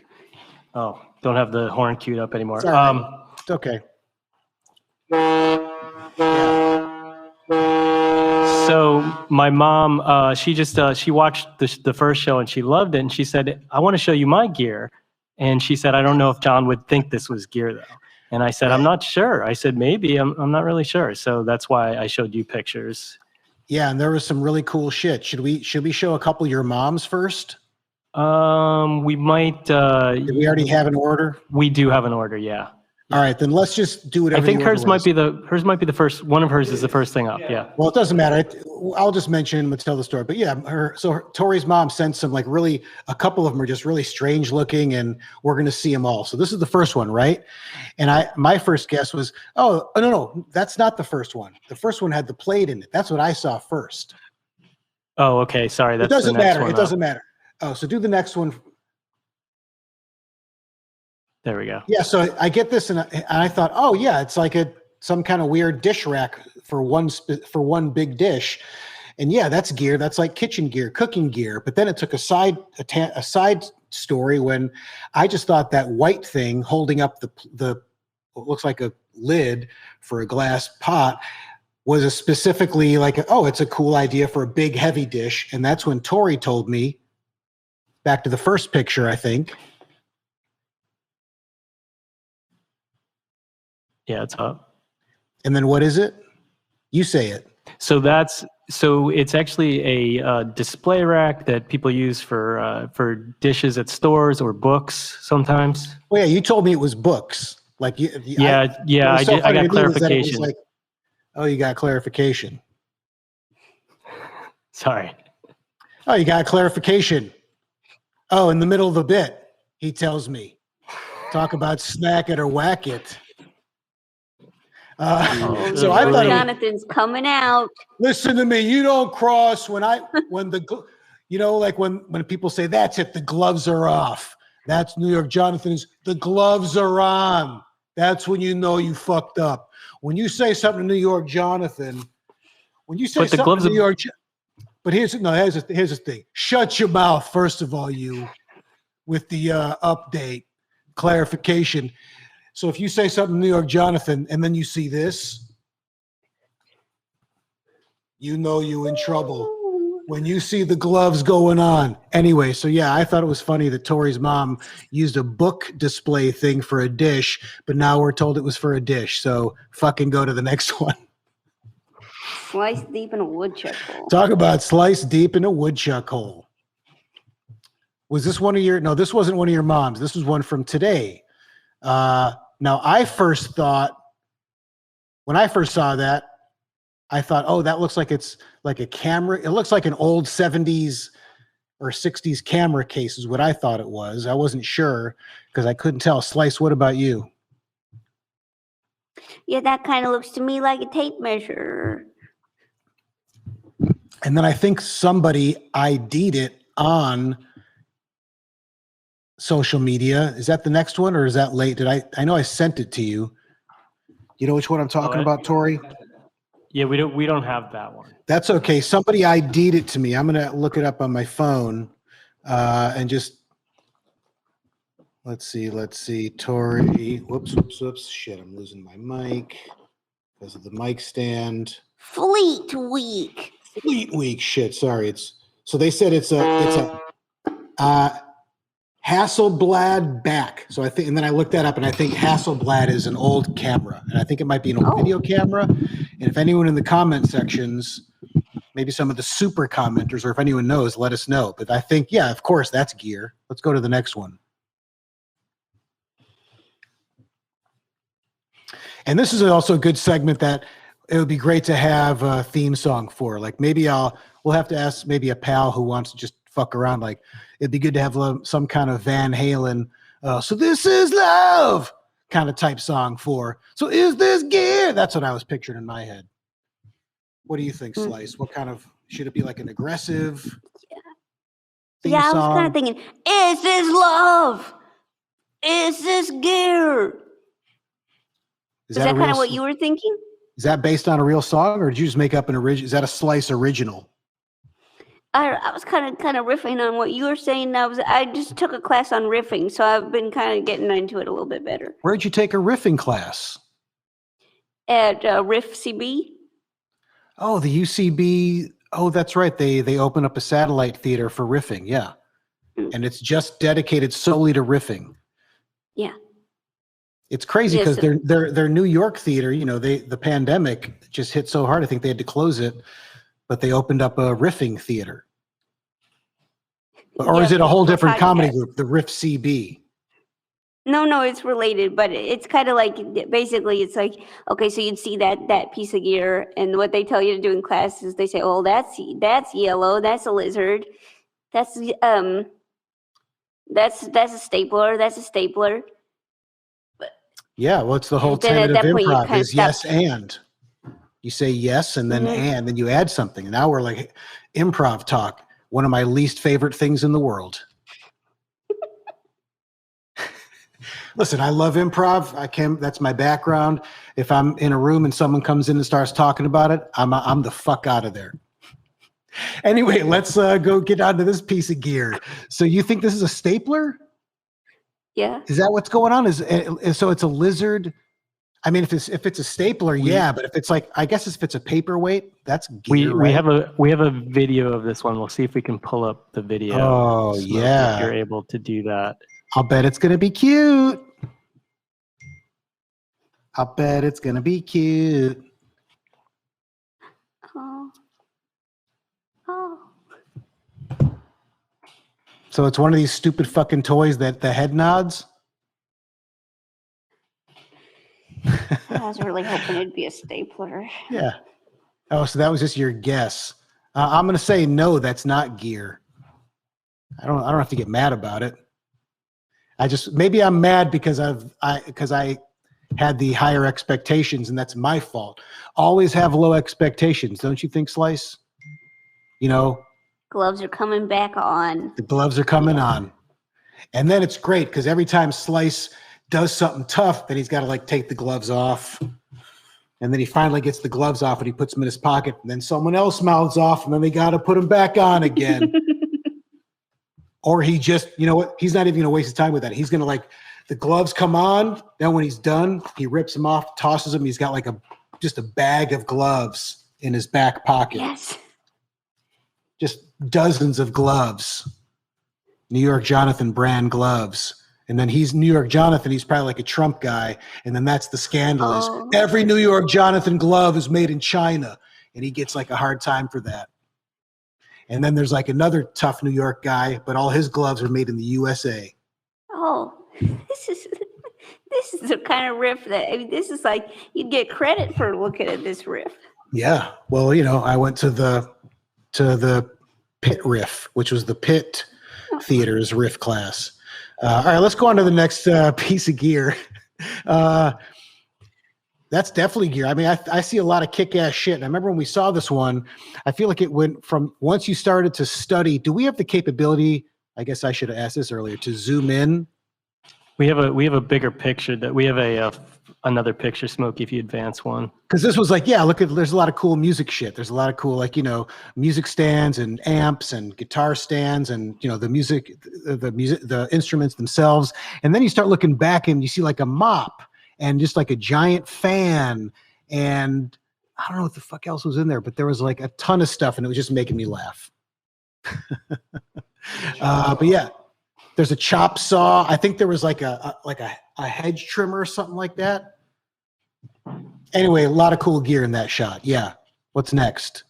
S5: Oh, don't have the horn queued up anymore.
S4: It's okay.
S5: So my mom, she watched the first show and she loved it, and she said, I want to show you my gear. And she said, I don't know if John would think this was gear though. And I said, I'm not sure. I said, maybe, I'm not really sure. So that's why I showed you pictures.
S4: Yeah, and there was some really cool shit. Should we show a couple of your moms first?
S5: We might.
S4: Did we already have an order?
S5: We do have an order, yeah.
S4: All right, then let's just do whatever.
S5: I think hers might be the first. One of hers is the first thing up. Yeah.
S4: Well, it doesn't matter. I'll just mention and tell the story. But yeah, Tori's mom sent some a couple of them are just really strange looking, and we're going to see them all. So this is the first one, right? And my first guess was, no, that's not the first one. The first one had the plate in it. That's what I saw first.
S5: Oh, okay. Sorry,
S4: it doesn't matter. It doesn't matter. Oh, so do the next one.
S5: There we go.
S4: Yeah, so I get this, and I thought, oh yeah, it's like some kind of weird dish rack for one big dish, and yeah, that's gear. That's like kitchen gear, cooking gear. But then it took a side story when I just thought that white thing holding up the what looks like a lid for a glass pot was specifically it's a cool idea for a big heavy dish, and that's when Tori told me. Back to the first picture, I think.
S5: Yeah, it's up.
S4: And then what is it? You say it.
S5: So it's actually a display rack that people use for dishes at stores or books sometimes.
S4: Oh yeah, you told me it was books. I got clarification. You got clarification.
S5: Sorry.
S4: Oh, you got clarification. Oh, in the middle of the bit, he tells me, talk about snack it or whack it. So I thought
S6: Jonathan's coming out.
S4: Listen to me. You don't cross when people say that's it. The gloves are off. That's New York Jonathan's. The gloves are on. That's when you know you fucked up. When you say something to New York Jonathan, but here's the thing. Shut your mouth, first of all, you, with the update clarification. So if you say something to New York Jonathan and then you see this, you know you in trouble. When you see the gloves going on. Anyway, so yeah, I thought it was funny that Tori's mom used a book display thing for a dish, but now we're told it was for a dish. So fucking go to the next one.
S6: Sliced deep in a woodchuck hole.
S4: Talk about sliced deep in a woodchuck hole. Was this one of your? No, this wasn't one of your moms. This was one from today. Now, I first thought, when I first saw that, I thought, oh, that looks like it's like a camera. It looks like an old 70s or 60s camera case is what I thought it was. I wasn't sure because I couldn't tell. Slice, what about you?
S6: Yeah, that kind of looks to me like a tape measure.
S4: And then I think somebody ID'd it on social media. Is that the next one or is that late? Did I know I sent it to you. You know which one I'm talking about, Tori?
S5: Yeah, we don't have that one.
S4: That's okay. Somebody ID'd it to me. I'm going to look it up on my phone and just let's see. Tori, whoops. Shit, I'm losing my mic because of the mic stand.
S6: Fleet Week.
S4: Shit, sorry. So they said it's a Hasselblad back. So I think, and then I looked that up, and I think Hasselblad is an old camera, and I think it might be an old video camera. And if anyone in the comment sections, maybe some of the super commenters, or if anyone knows, let us know. But I think, yeah, of course, that's gear. Let's go to the next one. And this is also a good segment that it would be great to have a theme song for. Like maybe we'll have to ask maybe a pal who wants to just fuck around. Like it'd be good to have some kind of Van Halen. So this is love kind of type song for. So is this gear? That's what I was picturing in my head. What do you think, Slice? What kind of, should it be like an aggressive theme
S6: I was
S4: song?
S6: kind of thinking, is this love? Is this gear? Is that kind of what you were thinking?
S4: Is that based on a real song, or did you just make up an original? Is that a Slice original?
S6: I was kind of riffing on what you were saying. I just took a class on riffing, so I've been kind of getting into it a little bit better.
S4: Where'd you take a riffing class?
S6: At Riff CB.
S4: Oh, the UCB. Oh, that's right. They open up a satellite theater for riffing. Yeah, and it's just dedicated solely to riffing.
S6: Yeah.
S4: It's crazy because their New York theater, you know, the pandemic just hit so hard. I think they had to close it, but they opened up a riffing theater. Or is it a whole different comedy group, the Riff CB?
S6: No, it's related, but it's kind of like, basically it's like, okay, so you'd see that piece of gear, and what they tell you to do in class is they say, oh, that's yellow, that's a lizard, that's a stapler, that's a stapler.
S4: Yeah, well, it's the whole tenet of improv is yes and. You say yes and then and then you add something. And now we're like improv talk, one of my least favorite things in the world. Listen, I love improv. That's my background. If I'm in a room and someone comes in and starts talking about it, I'm the fuck out of there. Anyway, let's go get on to this piece of gear. So you think this is a stapler?
S6: Yeah.
S4: Is that what's going on? So it's a lizard. I mean, if it's a stapler, yeah, but if it's like, I guess if it's a paperweight, that's gear,
S5: we have a video of this one. We'll see if we can pull up the video.
S4: Oh, yeah.
S5: If you're able to do that.
S4: I'll bet it's gonna be cute. So it's one of these stupid fucking toys that the head nods.
S6: I was really hoping it'd be a stapler.
S4: Yeah. Oh, so that was just your guess. I'm going to say no, that's not gear. I don't have to get mad about it. Maybe I'm mad because I had the higher expectations, and that's my fault. Always have low expectations, don't you think, Slice? You know,
S6: gloves are coming back on.
S4: The gloves are coming on. And then it's great because every time Slice does something tough, then he's got to like take the gloves off. And then he finally gets the gloves off and he puts them in his pocket. And then someone else mouths off and then they got to put them back on again. Or he just, you know what? He's not even going to waste his time with that. He's going to like, the gloves come on. Then when he's done, he rips them off, tosses them. He's got like just a bag of gloves in his back pocket.
S6: Yes.
S4: Just dozens of gloves. New York Jonathan brand gloves. And then he's New York Jonathan. He's probably like a Trump guy. And then that's the scandal is every New York Jonathan glove is made in China. and he gets like a hard time for that. And then there's like another tough New York guy, but all his gloves are made in the USA.
S6: Oh, this is the kind of riff that, I mean, this is like, you get credit for looking at this riff.
S4: Yeah. Well, I went to the Pitt riff, which was the Pitt Theater's riff class. All right, let's go on to the next piece of gear. That's definitely gear. I mean, I see a lot of kick-ass shit. And I remember when we saw this one, I feel like it went from once you started to study. Do we have the capability? I guess I should have asked this earlier, to zoom in.
S5: We have a bigger picture that we have another picture, Smokey, if you advance one.
S4: Because this was like, there's a lot of cool music shit. There's a lot of cool, music stands and amps and guitar stands and, the instruments themselves. And then you start looking back and you see like a mop and just like a giant fan. And I don't know what the fuck else was in there, but there was like a ton of stuff and it was just making me laugh. But yeah, there's a chop saw. I think there was like a hedge trimmer or something like that. Anyway, a lot of cool gear in that shot. Yeah. What's next?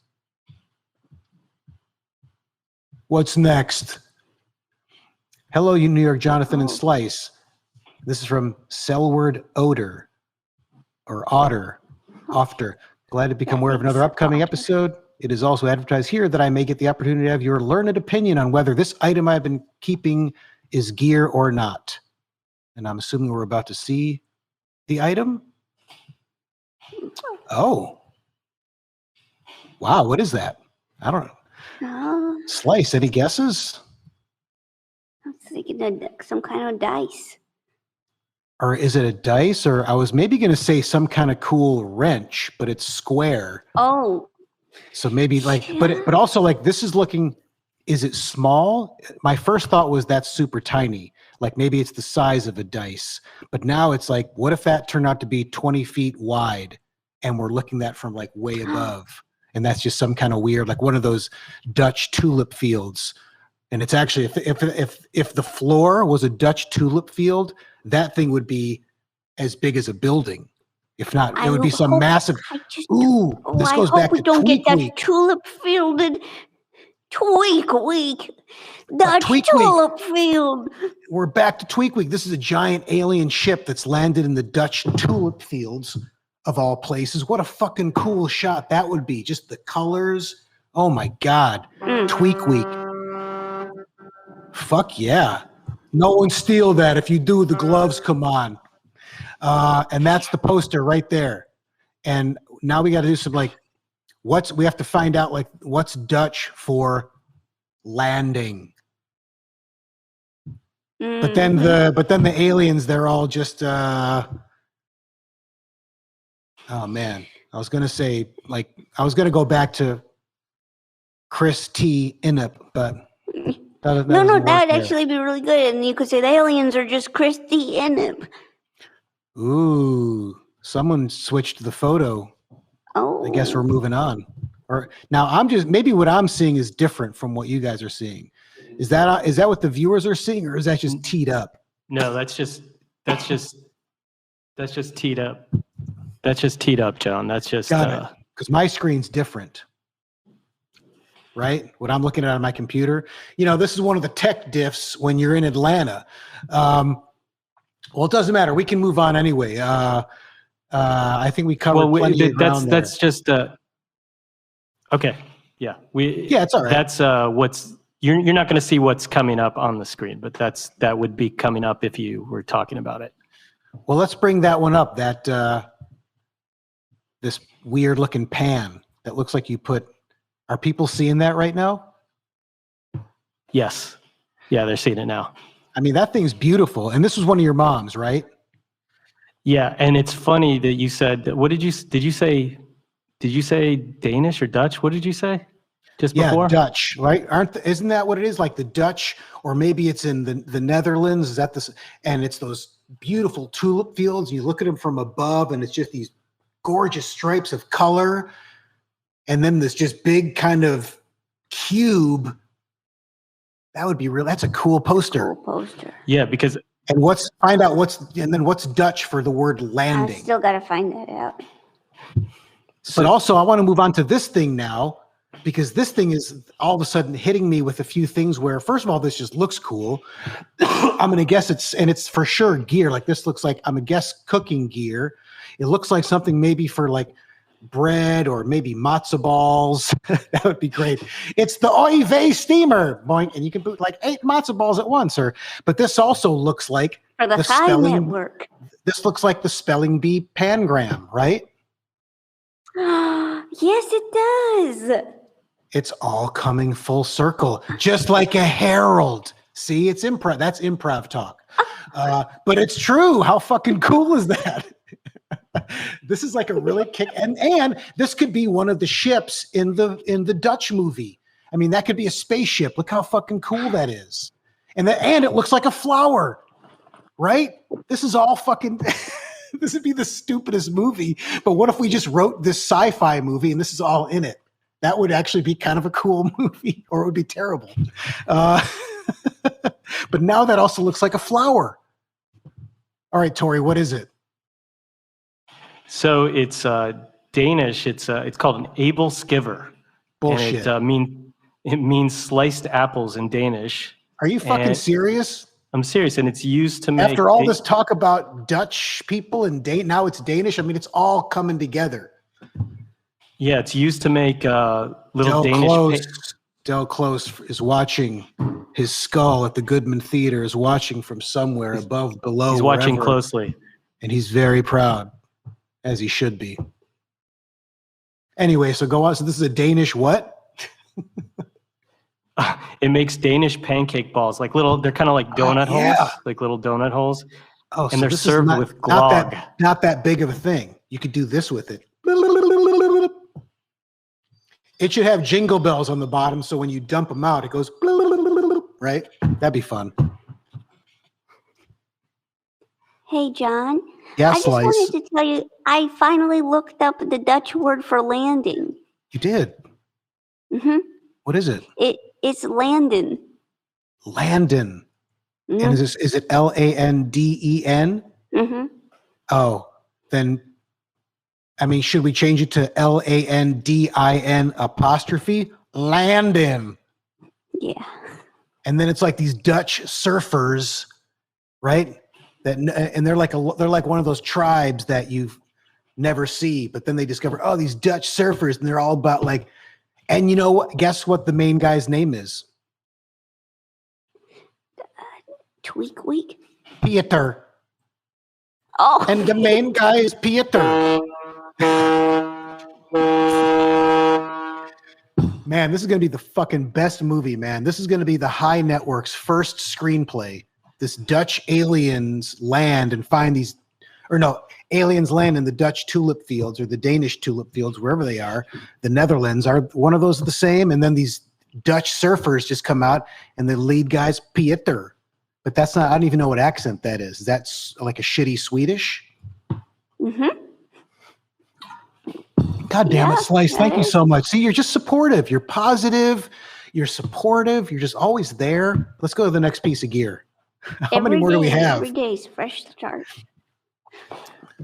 S4: Hello, you New York Jonathan and Slice. This is from Selward Oder or Otter. Glad to become aware of another upcoming episode. It is also advertised here that I may get the opportunity to have your learned opinion on whether this item I've been keeping is gear or not. And I'm assuming we're about to see the item. Oh. Wow, what is that? I don't know. Slice, any guesses?
S6: I'm thinking some kind of dice.
S4: Or is it a dice? Or I was maybe going to say some kind of cool wrench, but it's square.
S6: Oh.
S4: So maybe but also like this is looking, is it small? My first thought was that's super tiny. Like maybe it's the size of a dice. But now it's like, what if that turned out to be 20 feet wide and we're looking at from like way above? And that's just some kind of weird, like one of those Dutch tulip fields. And it's actually, if the floor was a Dutch tulip field, that thing would be as big as a building. If not, it would be some massive. This goes back to
S6: we don't
S4: Tweak
S6: get that
S4: Week.
S6: tulip fielded Tweak Week. Dutch tulip field.
S4: We're back to Tweak Week. This is a giant alien ship that's landed in the Dutch tulip fields of all places. What a fucking cool shot that would be. Just the colors. Oh my God. Tweak Week. Fuck yeah. No one steal that. If you do, the gloves come on. And that's the poster right there. And now we got to do some we have to find out what's Dutch for landing. But then the aliens, they're all just oh man. I was gonna say I was gonna go back to Chris T. Inup, but
S6: that'd actually be really good. And you could say the aliens are just Chris T. Inup.
S4: Ooh, someone switched the photo.
S6: Oh,
S4: I guess we're moving on. Or now maybe what I'm seeing is different from what you guys are seeing. Is that what the viewers are seeing, or is that just teed up?
S5: No, that's just teed up. That's just teed up, John. That's just
S4: because my screen's different. Right? What I'm looking at on my computer. This is one of the tech diffs when you're in Atlanta. Well, it doesn't matter. We can move on anyway. I think we covered plenty of ground there.
S5: That's just okay. Yeah,
S4: it's all right.
S5: That's what's you're not going to see what's coming up on the screen, but that would be coming up if you were talking about it.
S4: Well, let's bring that one up. That this weird looking pan that looks like you put. Are people seeing that right now?
S5: Yes. Yeah, they're seeing it now.
S4: I mean, that thing's beautiful. And this was one of your moms, right?
S5: Yeah. And it's funny that you said, did you say Danish or Dutch? What did you say just before?
S4: Yeah, Dutch, right? Isn't that what it is? Like the Dutch, or maybe it's in the Netherlands. Is that this? And it's those beautiful tulip fields. You look at them from above and it's just these gorgeous stripes of color. And then this just big kind of cube. That would be real. That's a cool poster.
S5: Yeah, because
S4: what's Dutch for the word landing?
S6: I still got to find that out.
S4: But also, I want to move on to this thing now, because this thing is all of a sudden hitting me with a few things where, first of all, this just looks cool. I'm going to guess it's for sure gear. Like this looks like, I'm going to guess cooking gear. It looks like something maybe for like bread or maybe matzo balls. That would be great. It's the Oy Vey steamer, boing, and you can put like 8 matzo balls at once. But this also looks like
S6: For the High Network.
S4: This looks like the spelling bee pangram, right?
S6: Yes, it does.
S4: It's all coming full circle, just like a herald. See, it's improv. That's improv talk. But it's true. How fucking cool is that? This is like a really kick, and this could be one of the ships in the Dutch movie. I mean, that could be a spaceship. Look how fucking cool that is. And it looks like a flower, right? This is all fucking. This would be the stupidest movie. But what if we just wrote this sci-fi movie and this is all in it? That would actually be kind of a cool movie, or it would be terrible. But now that also looks like a flower. All right, Tori, what is it?
S5: So it's Danish. It's called an Abelskiver.
S4: Bullshit.
S5: And it means sliced apples in Danish.
S4: Are you fucking serious?
S5: I'm serious, and it's used to make.
S4: After all this talk about Dutch people and now it's Danish. I mean, it's all coming together.
S5: Yeah, it's used to make little Danish.
S4: Del Close is watching. His skull at the Goodman Theater is watching from somewhere above, below.
S5: He's watching closely,
S4: and he's very proud, as he should be. Anyway, so go on. So this is a Danish what?
S5: It makes Danish pancake balls, like little. They're kind of like donut holes, like little donut holes.
S4: Oh,
S5: and they're served with glog.
S4: Not that big of a thing. You could do this with it. It should have jingle bells on the bottom, so when you dump them out, it goes right. That'd be fun.
S6: Hey, John.
S4: Yeah,
S6: I just wanted to tell you, I finally looked up the Dutch word for landing.
S4: You did?
S6: Mm-hmm.
S4: What is it?
S6: It's landen.
S4: Landen. Mm-hmm. And is it Landen?
S6: Mm-hmm.
S4: Oh, then. I mean, should we change it to LANDIN apostrophe? Landin.
S6: Yeah.
S4: And then it's like these Dutch surfers, right? And they're like one of those tribes that you never see, but then they discover, oh, these Dutch surfers, and they're all about like, and you know what? Guess what the main guy's name is?
S6: Tweak Week.
S4: Pieter.
S6: Oh.
S4: And the main guy is Pieter. Man, this is going to be the fucking best movie, man. This is going to be the High Network's first screenplay. This Dutch aliens land and find these, aliens land in the Dutch tulip fields or the Danish tulip fields, wherever they are. The Netherlands are one of those the same. And then these Dutch surfers just come out and the lead guy's Pieter. But that's not, I don't even know what accent that is. That's like a shitty Swedish.
S6: Mm-hmm.
S4: God damn it, Slice. Thank you so much. See, you're just supportive. You're positive. You're supportive. You're just always there. Let's go to the next piece of gear. How many more do we have?
S6: Every day is fresh start.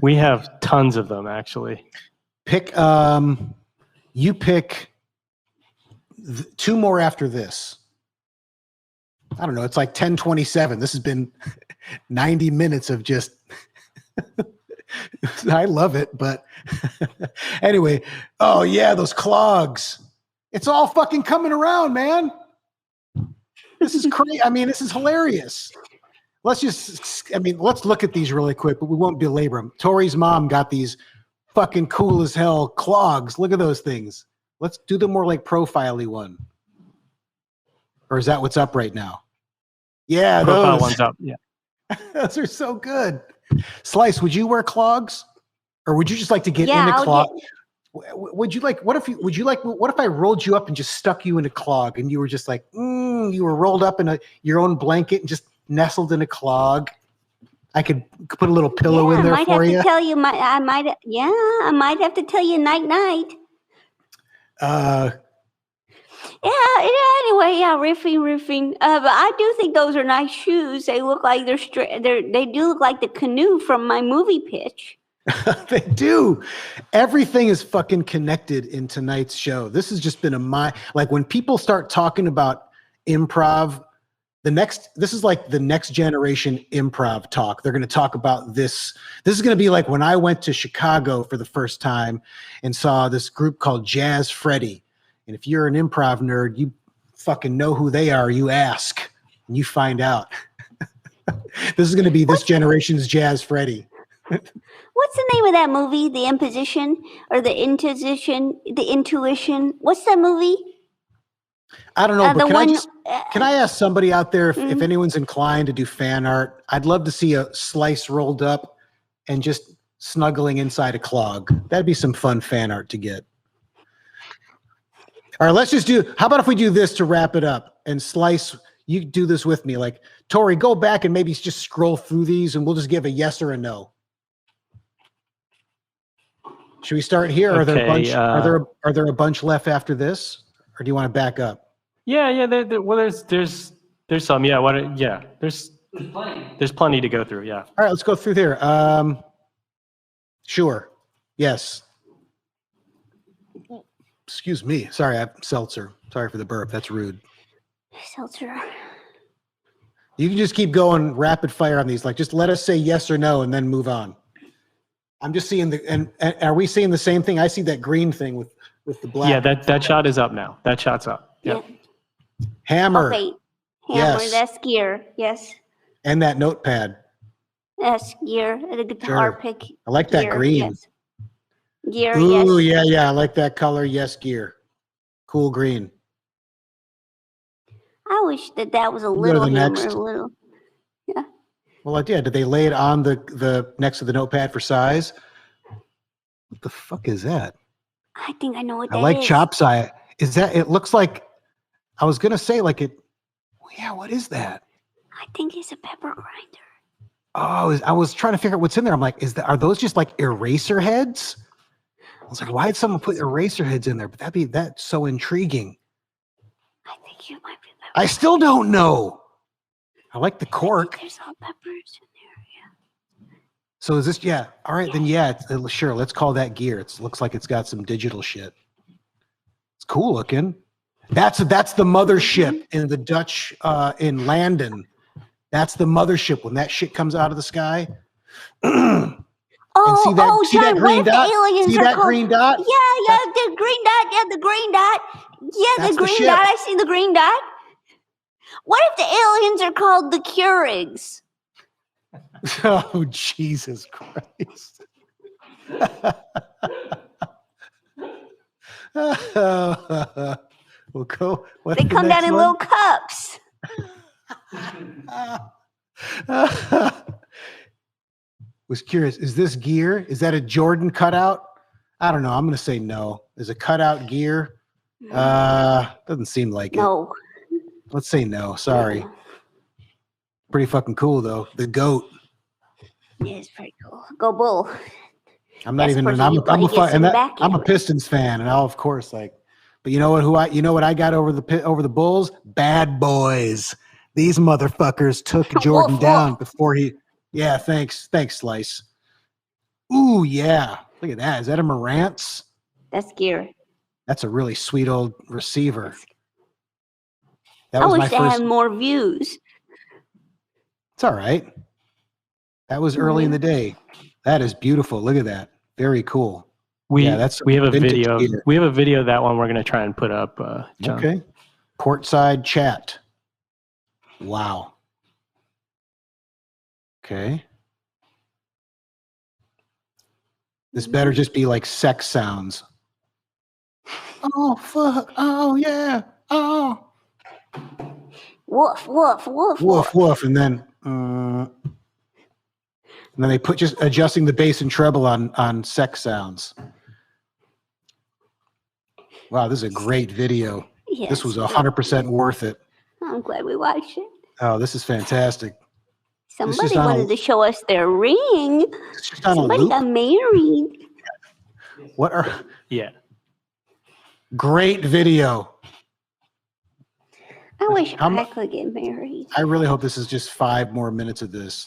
S5: We have tons of them, actually.
S4: You pick 2 more after this. I don't know. It's like 10:27. This has been 90 minutes of just... I love it, but anyway. Oh yeah, those clogs. It's all fucking coming around, man. This is crazy. I mean, this is hilarious. Let's look at these really quick, but we won't belabor them. Tori's mom got these fucking cool as hell clogs. Look at those things. Let's do the more like profile-y one. Or is that what's up right now? Yeah,
S5: profile
S4: those
S5: one's up. Yeah,
S4: those are so good. Slice, would you wear clogs, or would you just like to get in a clog? Would you like? What if I rolled you up and just stuck you in a clog, and you were just like, you were rolled up in your own blanket and just nestled in a clog? I could put a little pillow in there for you.
S6: I might have to tell you night. Anyway, riffing. But I do think those are nice shoes. They look like they do look like the canoe from my movie pitch.
S4: They do. Everything is fucking connected in tonight's show. This has just been like when people start talking about improv, this is like the next generation improv talk. They're going to talk about this. This is going to be like when I went to Chicago for the first time and saw this group called Jazz Freddy. And if you're an improv nerd, you fucking know who they are. You ask and you find out. This is going to be this generation's Jazz Freddy.
S6: What's the name of that movie? The Imposition or the Intuition? The Intuition? What's that movie?
S4: I don't know, but can I ask somebody out there if anyone's inclined to do fan art? I'd love to see a Slice rolled up and just snuggling inside a clog. That'd be some fun fan art to get. All right, how about if we do this to wrap it up? And Slice, you do this with me. Like, Tori, go back and maybe just scroll through these and we'll just give a yes or a no. Should we start here? Are there a bunch left after this? Or do you want to back up?
S5: Yeah. There's some. Yeah. There's plenty. There's plenty to go through. Yeah.
S4: All right, let's go through there. Sure. Yes. Excuse me. Sorry, I have seltzer. Sorry for the burp. That's rude.
S6: Seltzer.
S4: You can just keep going rapid fire on these. Like, just let us say yes or no and then move on. I'm just seeing and are we seeing the same thing? I see that green thing with the black.
S5: Yeah, that shot is up now. That shot's up. Yep.
S6: Yeah.
S4: Hammer.
S6: Okay. Hammer,
S4: yes.
S6: That's gear. Yes.
S4: And that notepad.
S6: That's gear. The guitar pick.
S4: I like that green.
S6: Yes. Gear,
S4: Ooh,
S6: yes.
S4: yeah. I like that color. Yes, gear. Cool green.
S6: I wish that was a little hammer,
S4: next.
S6: a little. Yeah.
S4: Well, yeah. Did they lay it on the next to the notepad for size? What the fuck is that?
S6: I think I know what that is.
S4: I like chop's eye. Is that? It looks like. I was gonna say like it. Yeah. What is that?
S6: I think it's a pepper grinder.
S4: Oh, I was trying to figure out what's in there. I'm like, are those just like eraser heads? I was like, why did someone put eraser heads in there? But that's so intriguing.
S6: I think it might be that.
S4: I still don't know. I like the cork.
S6: There's all peppers in there. Yeah.
S4: So is this? Yeah. All right, then. Yeah. Sure. Let's call that gear. It looks like it's got some digital shit. It's cool looking. That's the mothership in the Dutch in Landen. That's the mothership when that shit comes out of the sky.
S6: See that green dot?
S4: See that green dot?
S6: Yeah, the green dot. Yeah, the green dot. Yeah, the green dot. I see the green dot. What if the aliens are called the Keurigs?
S4: Oh, Jesus Christ. We'll go.
S6: They come down in little cups.
S4: Was curious. Is this gear? Is that a Jordan cutout? I don't know. I'm going to say no. Is a cutout gear? Doesn't seem like it.
S6: No.
S4: Let's say no. Sorry. Pretty fucking cool though. The goat.
S6: Yeah, it's pretty cool. Go Bull.
S4: I'm not even. I'm a Pistons fan, and I'll of course like. But you know what? You know what I got over the Bulls? Bad boys. These motherfuckers took Jordan down before he. Yeah, thanks, Slice. Ooh, yeah. Look at that. Is that a Morant's?
S6: That's gear.
S4: That's a really sweet old receiver.
S6: I wish they had more views.
S4: It's all right. That was early in the day. That is beautiful. Look at that. Very cool.
S5: We have a video. Gear. We have a video of that one we're going to try and put up, John.
S4: Okay. Courtside chat. Wow. Okay. This better just be like sex sounds. Oh, fuck. Oh, yeah. Oh.
S6: Woof, woof, woof,
S4: woof, woof. And then they put just adjusting the bass and treble on sex sounds. Wow, this is a great video. Yes, this was 100% worth it.
S6: I'm glad we watched it.
S4: Oh, this is fantastic.
S6: Somebody wanted to show us their ring. Somebody got married.
S5: Yeah.
S4: Great video.
S6: I wish I could get married.
S4: I really hope this is just 5 more minutes of this.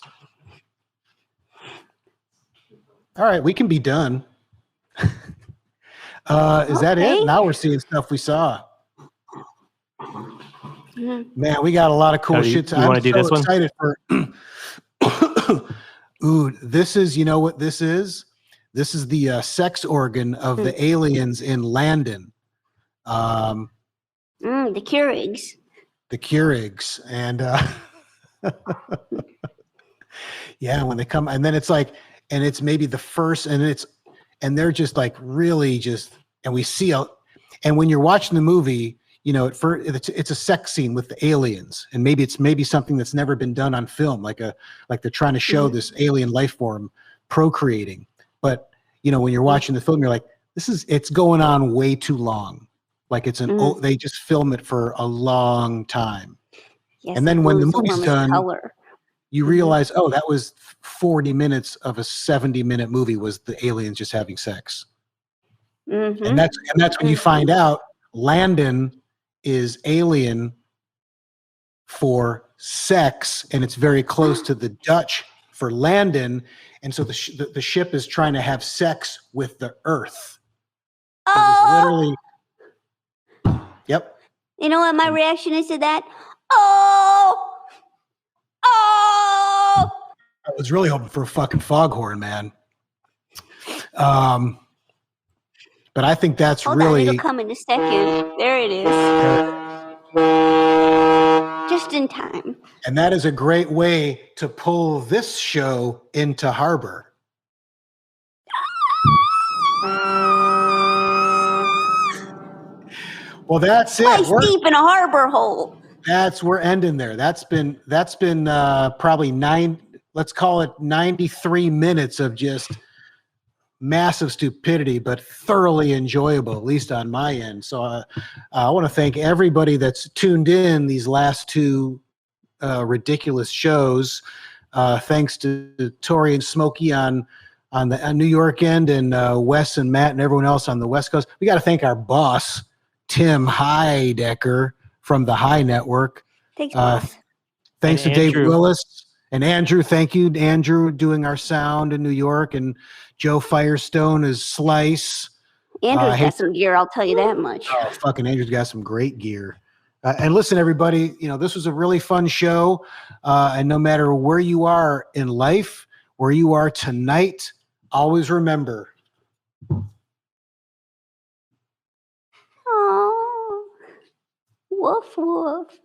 S4: All right, we can be done. Is that it? Now we're seeing stuff we saw. Man, we got a lot of cool shit.
S5: You want to do this one?
S4: Excited for. Ooh, this is, you know what this is? This is the sex organ of the aliens in Landon.
S6: The Keurigs.
S4: The Keurigs. And yeah, when they come, and then it's like, and it's maybe the first, and they're just like really just, and we see, and when you're watching the movie, you know, it's a sex scene with the aliens, and maybe it's something that's never been done on film, like they're trying to show this alien life form procreating. But you know, when you're watching the film, you're like, it's going on way too long. Like they just film it for a long time. Yes, and then when the movie's done, you realize, oh, that was 40 minutes of a 70-minute movie was the aliens just having sex. And that's when you find out Landon is alien for sex, and it's very close to the Dutch for Landon, and so the ship is trying to have sex with the Earth. Literally, yep.
S6: You know what my reaction is to that? Oh!
S4: I was really hoping for a fucking foghorn, man. But I think that's really.
S6: It'll come in a second. There it is. Just in time.
S4: And that is a great way to pull this show into harbor. Well, that's it.
S6: We're deep in a harbor hole.
S4: We're ending there. That's been probably 93 minutes of just massive stupidity, but thoroughly enjoyable, at least on my end. So I want to thank everybody that's tuned in these last two ridiculous shows. Thanks to Tori and Smokey on the New York end, and Wes and Matt and everyone else on the West Coast. We got to thank our boss, Tim Heidecker from the High Network.
S6: Thanks, boss.
S4: Thanks to Dave Willis and Andrew. Thank you, Andrew, doing our sound in New York, and Joe Firestone is Slice.
S6: Andrew's got some gear, I'll tell you that much.
S4: Oh, fucking Andrew's got some great gear. And listen, everybody, you know, this was a really fun show. And no matter where you are in life, where you are tonight, always remember.
S6: Oh, woof, woof.